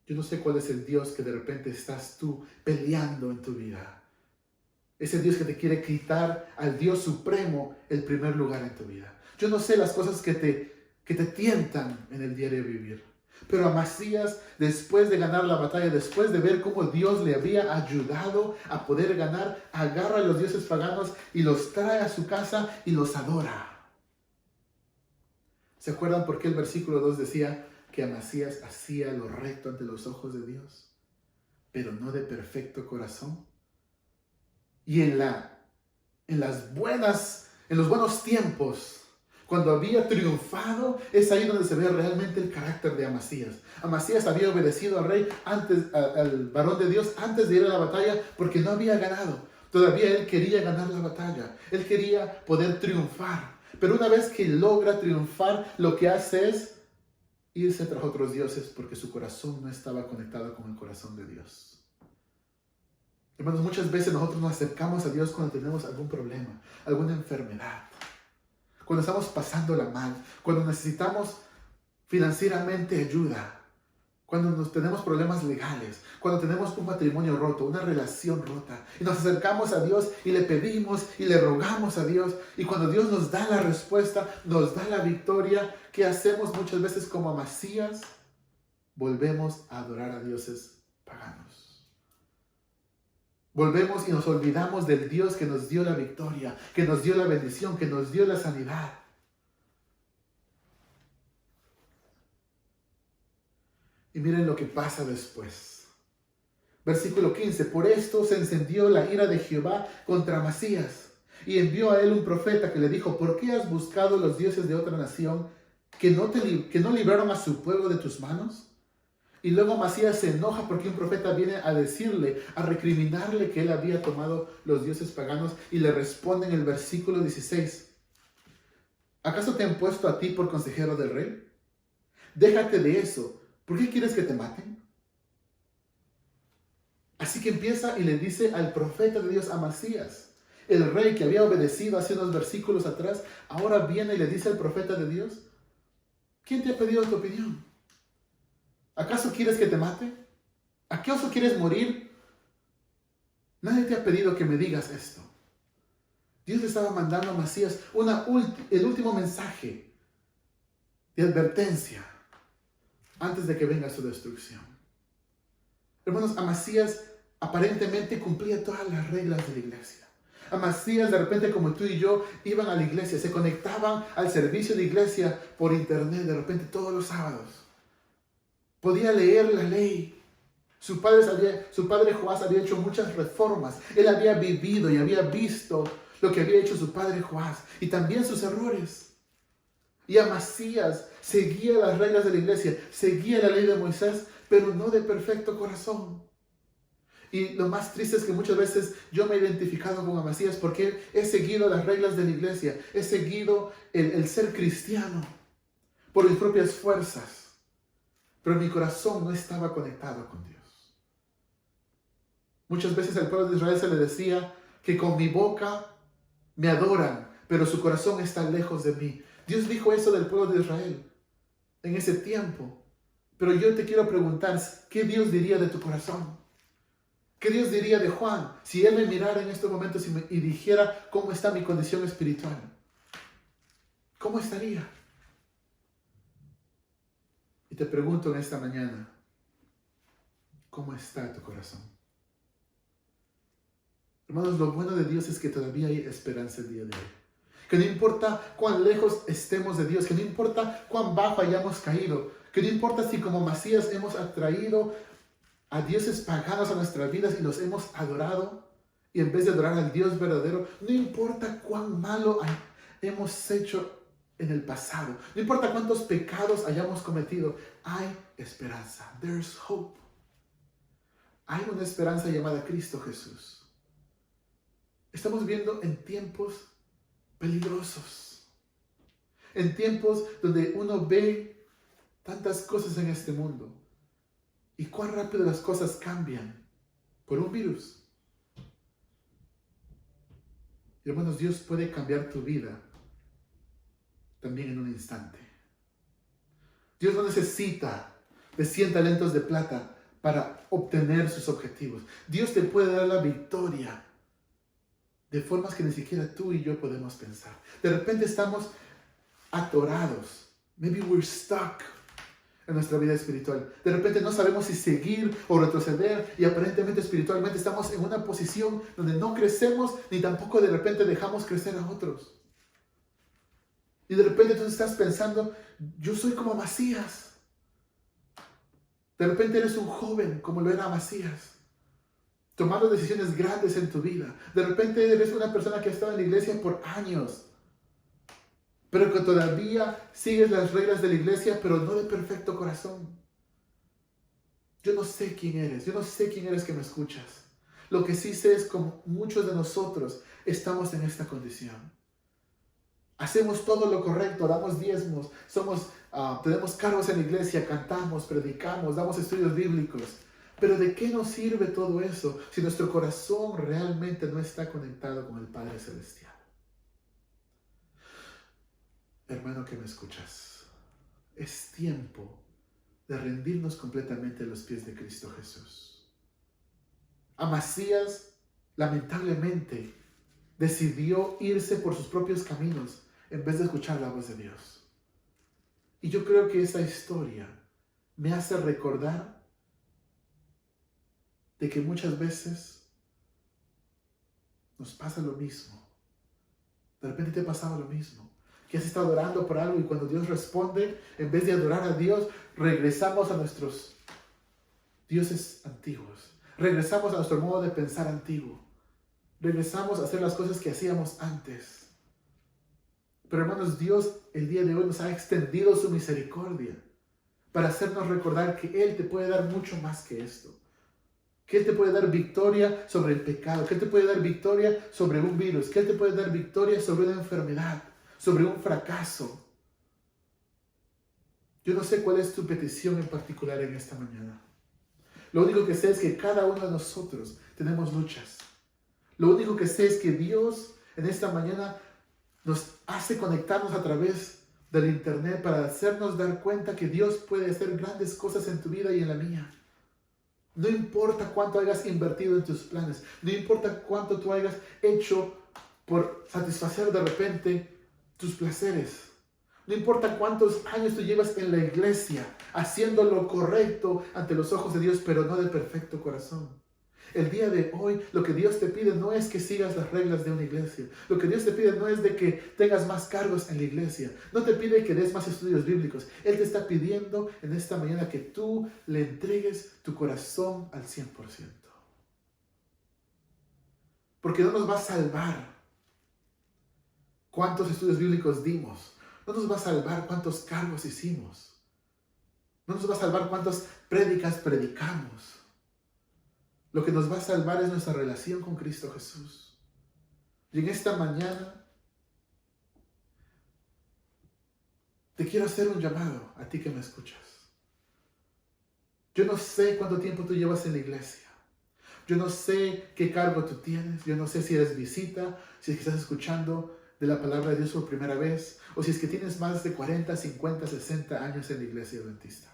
Yo no sé cuál es el Dios que de repente estás tú peleando en tu vida. Ese Dios que te quiere quitar al Dios supremo el primer lugar en tu vida. Yo no sé las cosas que te tientan en el diario vivir. Pero Amasías, después de ganar la batalla, después de ver cómo Dios le había ayudado a poder ganar, agarra a los dioses paganos y los trae a su casa y los adora. ¿Se acuerdan por qué el versículo 2 decía que Amasías hacía lo recto ante los ojos de Dios, pero no de perfecto corazón? Y en los buenos tiempos, cuando había triunfado, es ahí donde se ve realmente el carácter de Amasías. Amasías había obedecido al rey, al varón de Dios, antes de ir a la batalla, porque no había ganado. Todavía él quería ganar la batalla. Él quería poder triunfar. Pero una vez que logra triunfar, lo que hace es irse tras otros dioses, porque su corazón no estaba conectado con el corazón de Dios. Hermanos, muchas veces nosotros nos acercamos a Dios cuando tenemos algún problema, alguna enfermedad, cuando estamos pasándola mal, cuando necesitamos financieramente ayuda, cuando tenemos problemas legales, cuando tenemos un matrimonio roto, una relación rota, y nos acercamos a Dios y le pedimos y le rogamos a Dios, y cuando Dios nos da la respuesta, nos da la victoria, ¿qué hacemos muchas veces como Amasías? volvemos a adorar a dioses paganos. Volvemos y nos olvidamos del Dios que nos dio la victoria, que nos dio la bendición, que nos dio la sanidad. Y miren lo que pasa después. Versículo 15. Por esto se encendió la ira de Jehová contra Amasías, y envió a él un profeta que le dijo: ¿por qué has buscado los dioses de otra nación que no libraron a su pueblo de tus manos? Y luego Amasías se enoja porque un profeta viene a decirle, a recriminarle que él había tomado los dioses paganos, y le responde en el versículo 16: ¿acaso te han puesto a ti por consejero del rey? Déjate de eso. ¿Por qué quieres que te maten? Así que empieza y le dice al profeta de Dios, Amasías, el rey que había obedecido hace unos versículos atrás, ahora viene y le dice al profeta de Dios: ¿quién te ha pedido tu opinión? ¿Acaso quieres que te mate? ¿Acaso quieres morir? Nadie te ha pedido que me digas esto. Dios le estaba mandando a Amasías el último mensaje de advertencia antes de que venga su destrucción. Hermanos, Amasías aparentemente cumplía todas las reglas de la iglesia. Amasías, de repente, como tú y yo, iban a la iglesia, se conectaban al servicio de iglesia por internet, de repente todos los sábados. Podía leer la ley. Su padre Joás había hecho muchas reformas. Él había vivido y había visto lo que había hecho su padre Joás y también sus errores. Y Amasías seguía las reglas de la iglesia, seguía la ley de Moisés, pero no de perfecto corazón. Y lo más triste es que muchas veces yo me he identificado con Amasías porque he seguido las reglas de la iglesia, he seguido el ser cristiano por mis propias fuerzas, pero mi corazón no estaba conectado con Dios. Muchas veces al pueblo de Israel se le decía que con mi boca me adoran, pero su corazón está lejos de mí. Dios dijo eso del pueblo de Israel en ese tiempo. Pero yo te quiero preguntar, ¿qué Dios diría de tu corazón? ¿Qué Dios diría de Juan si él me mirara en estos momentos y dijera cómo está mi condición espiritual? ¿Cómo estaría? Y te pregunto en esta mañana, ¿cómo está tu corazón? Hermanos, lo bueno de Dios es que todavía hay esperanza el día de hoy. Que no importa cuán lejos estemos de Dios, que no importa cuán bajo hayamos caído, que no importa si como Amasías hemos atraído a dioses paganos a nuestras vidas y los hemos adorado, y en vez de adorar al Dios verdadero, no importa cuán malo hemos hecho en el pasado, no importa cuántos pecados hayamos cometido, hay esperanza. There's hope. Hay una esperanza llamada Cristo Jesús. Estamos viviendo en tiempos peligrosos, en tiempos donde uno ve tantas cosas en este mundo y cuán rápido las cosas cambian por un virus. Y hermanos, Dios puede cambiar tu vida también en un instante. Dios no necesita de 100 talentos de plata para obtener sus objetivos. Dios te puede dar la victoria de formas que ni siquiera tú y yo podemos pensar. De repente estamos atorados. Maybe we're stuck en nuestra vida espiritual. De repente no sabemos si seguir o retroceder y aparentemente espiritualmente estamos en una posición donde no crecemos ni tampoco de repente dejamos crecer a otros. Y de repente tú estás pensando, yo soy como Amasías. De repente eres un joven como lo era Amasías, tomando decisiones grandes en tu vida. De repente eres una persona que ha estado en la iglesia por años, pero que todavía sigues las reglas de la iglesia, pero no de perfecto corazón. Yo no sé quién eres, yo no sé quién eres que me escuchas. Lo que sí sé es que muchos de nosotros estamos en esta condición. Hacemos todo lo correcto, damos diezmos, tenemos cargos en la iglesia, cantamos, predicamos, damos estudios bíblicos. Pero ¿de qué nos sirve todo eso si nuestro corazón realmente no está conectado con el Padre Celestial? Hermano que me escuchas, es tiempo de rendirnos completamente a los pies de Cristo Jesús. Amasías, lamentablemente, decidió irse por sus propios caminos en vez de escuchar la voz de Dios. Y yo creo que esa historia me hace recordar de que muchas veces nos pasa lo mismo. De repente te ha pasado lo mismo, que has estado orando por algo y cuando Dios responde, en vez de adorar a Dios, regresamos a nuestros dioses antiguos. Regresamos a nuestro modo de pensar antiguo. Regresamos a hacer las cosas que hacíamos antes. Pero hermanos, Dios el día de hoy nos ha extendido su misericordia para hacernos recordar que Él te puede dar mucho más que esto. Que Él te puede dar victoria sobre el pecado, que Él te puede dar victoria sobre un virus, que Él te puede dar victoria sobre una enfermedad, sobre un fracaso. Yo no sé cuál es tu petición en particular en esta mañana. Lo único que sé es que cada uno de nosotros tenemos luchas. Lo único que sé es que Dios en esta mañana nos hace conectarnos a través del internet para hacernos dar cuenta que Dios puede hacer grandes cosas en tu vida y en la mía. No importa cuánto hayas invertido en tus planes, no importa cuánto tú hayas hecho por satisfacer de repente tus placeres. No importa cuántos años tú llevas en la iglesia haciendo lo correcto ante los ojos de Dios, pero no de perfecto corazón. El día de hoy lo que Dios te pide no es que sigas las reglas de una iglesia. Lo que Dios te pide no es de que tengas más cargos en la iglesia. No te pide que des más estudios bíblicos. Él te está pidiendo en esta mañana que tú le entregues tu corazón al 100%. Porque no nos va a salvar cuántos estudios bíblicos dimos. No nos va a salvar cuántos cargos hicimos. No nos va a salvar cuántas prédicas predicamos. Lo que nos va a salvar es nuestra relación con Cristo Jesús. Y en esta mañana te quiero hacer un llamado a ti que me escuchas. Yo no sé cuánto tiempo tú llevas en la iglesia. Yo no sé qué cargo tú tienes. Yo no sé si eres visita, si es que estás escuchando de la palabra de Dios por primera vez, o si es que tienes más de 40, 50, 60 años en la iglesia adventista.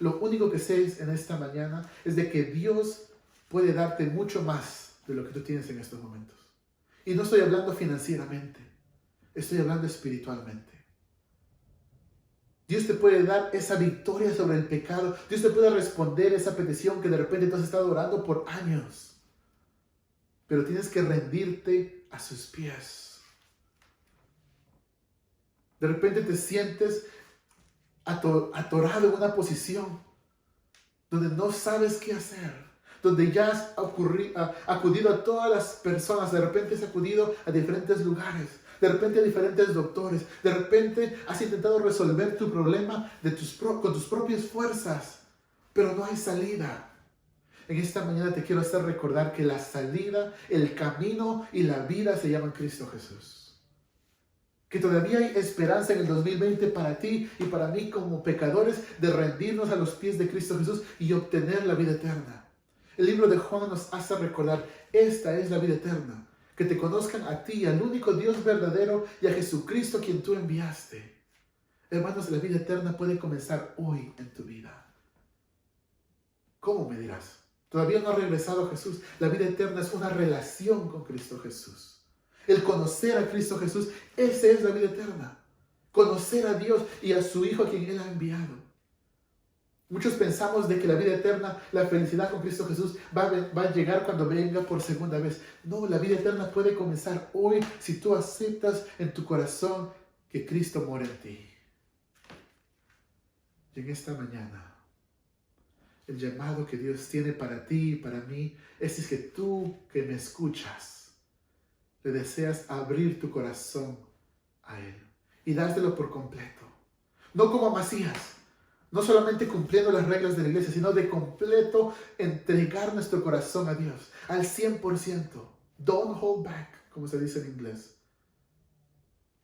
Lo único que sé en esta mañana es de que Dios puede darte mucho más de lo que tú tienes en estos momentos. Y no estoy hablando financieramente, estoy hablando espiritualmente. Dios te puede dar esa victoria sobre el pecado. Dios te puede responder esa petición que de repente tú has estado orando por años. Pero tienes que rendirte a sus pies. De repente te sientes atorado en una posición donde no sabes qué hacer, donde ya has acudido a todas las personas, de repente has acudido a diferentes lugares, de repente a diferentes doctores, de repente has intentado resolver tu problema con tus propias fuerzas, pero no hay salida. En esta mañana te quiero hacer recordar que la salida, el camino y la vida se llaman Cristo Jesús. Que todavía hay esperanza en el 2020 para ti y para mí como pecadores de rendirnos a los pies de Cristo Jesús y obtener la vida eterna. El libro de Juan nos hace recordar, esta es la vida eterna, que te conozcan a ti, al único Dios verdadero y a Jesucristo quien tú enviaste. Hermanos, la vida eterna puede comenzar hoy en tu vida. ¿Cómo me dirás? Todavía no ha regresado Jesús. La vida eterna es una relación con Cristo Jesús. El conocer a Cristo Jesús, esa es la vida eterna. Conocer a Dios y a su Hijo a quien Él ha enviado. Muchos pensamos de que la vida eterna, la felicidad con Cristo Jesús va a llegar cuando venga por segunda vez. No, la vida eterna puede comenzar hoy si tú aceptas en tu corazón que Cristo mora en ti. Y en esta mañana, el llamado que Dios tiene para ti y para mí es que tú que me escuchas, le deseas abrir tu corazón a Él y dárselo por completo. No como Amasías, no solamente cumpliendo las reglas de la iglesia, sino de completo entregar nuestro corazón a Dios, al 100%. Don't hold back, como se dice en inglés.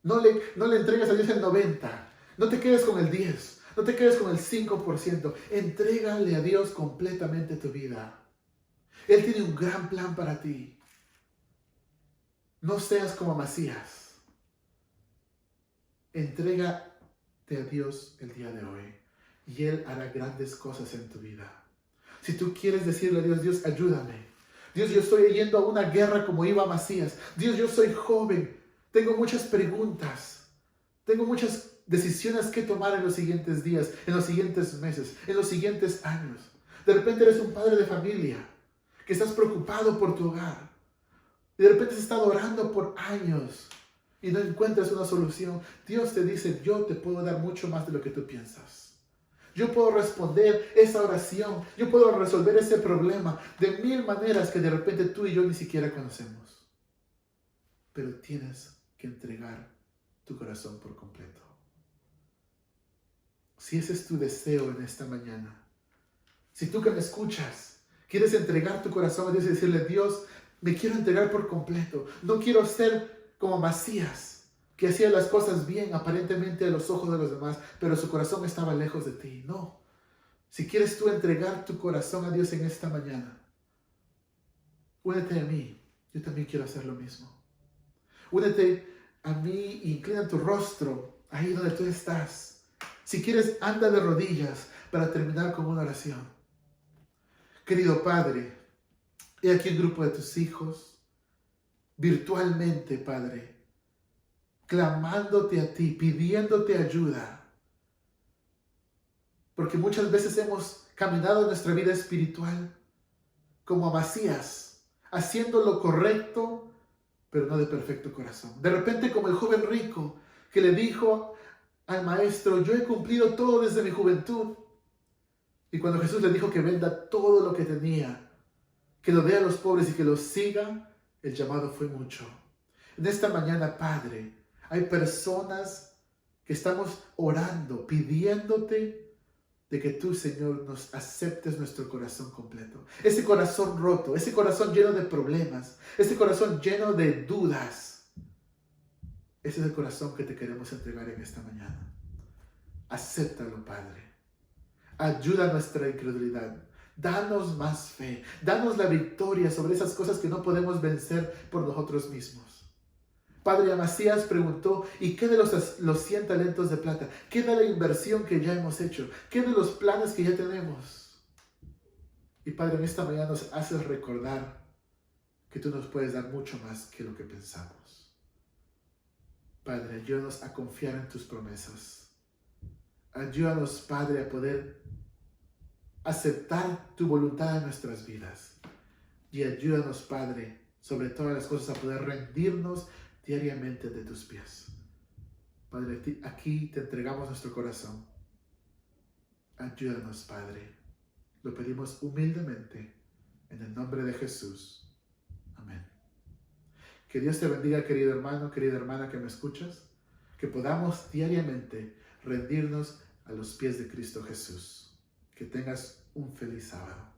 No le entregues a Dios el 90%, no te quedes con el 10%, no te quedes con el 5%. Entrégale a Dios completamente tu vida. Él tiene un gran plan para ti. No seas como Amasías. Entrégate a Dios el día de hoy y Él hará grandes cosas en tu vida. Si tú quieres decirle a Dios, Dios, ayúdame. Dios, yo estoy yendo a una guerra como iba Amasías. Dios, yo soy joven. Tengo muchas preguntas. Tengo muchas decisiones que tomar en los siguientes días, en los siguientes meses, en los siguientes años. De repente eres un padre de familia que estás preocupado por tu hogar. Y de repente has estado orando por años y no encuentras una solución. Dios te dice, yo te puedo dar mucho más de lo que tú piensas. Yo puedo responder esa oración. Yo puedo resolver ese problema de 1000 maneras que de repente tú y yo ni siquiera conocemos. Pero tienes que entregar tu corazón por completo. Si ese es tu deseo en esta mañana, si tú que me escuchas quieres entregar tu corazón a Dios y decirle, Dios, me quiero entregar por completo. No quiero ser como Macías, que hacía las cosas bien aparentemente a los ojos de los demás, pero su corazón estaba lejos de ti. No. Si quieres tú entregar tu corazón a Dios en esta mañana, únete a mí. Yo también quiero hacer lo mismo. Únete a mí e inclina tu rostro ahí donde tú estás. Si quieres, anda de rodillas para terminar con una oración. Querido Padre, he aquí el grupo de tus hijos, virtualmente, Padre, clamándote a ti, pidiéndote ayuda. Porque muchas veces hemos caminado en nuestra vida espiritual como Macías, haciendo lo correcto, pero no de perfecto corazón. De repente, como el joven rico que le dijo al maestro, yo he cumplido todo desde mi juventud. Y cuando Jesús le dijo que venda todo lo que tenía, que lo dé a los pobres y que los siga, el llamado fue mucho. En esta mañana, Padre, hay personas que estamos orando, pidiéndote de que tú, Señor, nos aceptes nuestro corazón completo. Ese corazón roto, ese corazón lleno de problemas, ese corazón lleno de dudas. Ese es el corazón que te queremos entregar en esta mañana. Acéptalo, Padre. Ayuda a nuestra incredulidad. Danos más fe. Danos la victoria sobre esas cosas que no podemos vencer por nosotros mismos. Padre, Macías preguntó, ¿y qué de los 100 talentos de plata? ¿Qué de la inversión que ya hemos hecho? ¿Qué de los planes que ya tenemos? Y Padre, en esta mañana nos haces recordar que tú nos puedes dar mucho más que lo que pensamos. Padre, ayúdanos a confiar en tus promesas. Ayúdanos, Padre, a poder aceptar tu voluntad en nuestras vidas. Y ayúdanos, Padre, sobre todas las cosas, a poder rendirnos diariamente de tus pies. Padre, aquí te entregamos nuestro corazón. Ayúdanos, Padre. Lo pedimos humildemente en el nombre de Jesús. Amén. Que Dios te bendiga, querido hermano, querida hermana que me escuchas. Que podamos diariamente rendirnos a los pies de Cristo Jesús. Que tengas un feliz sábado.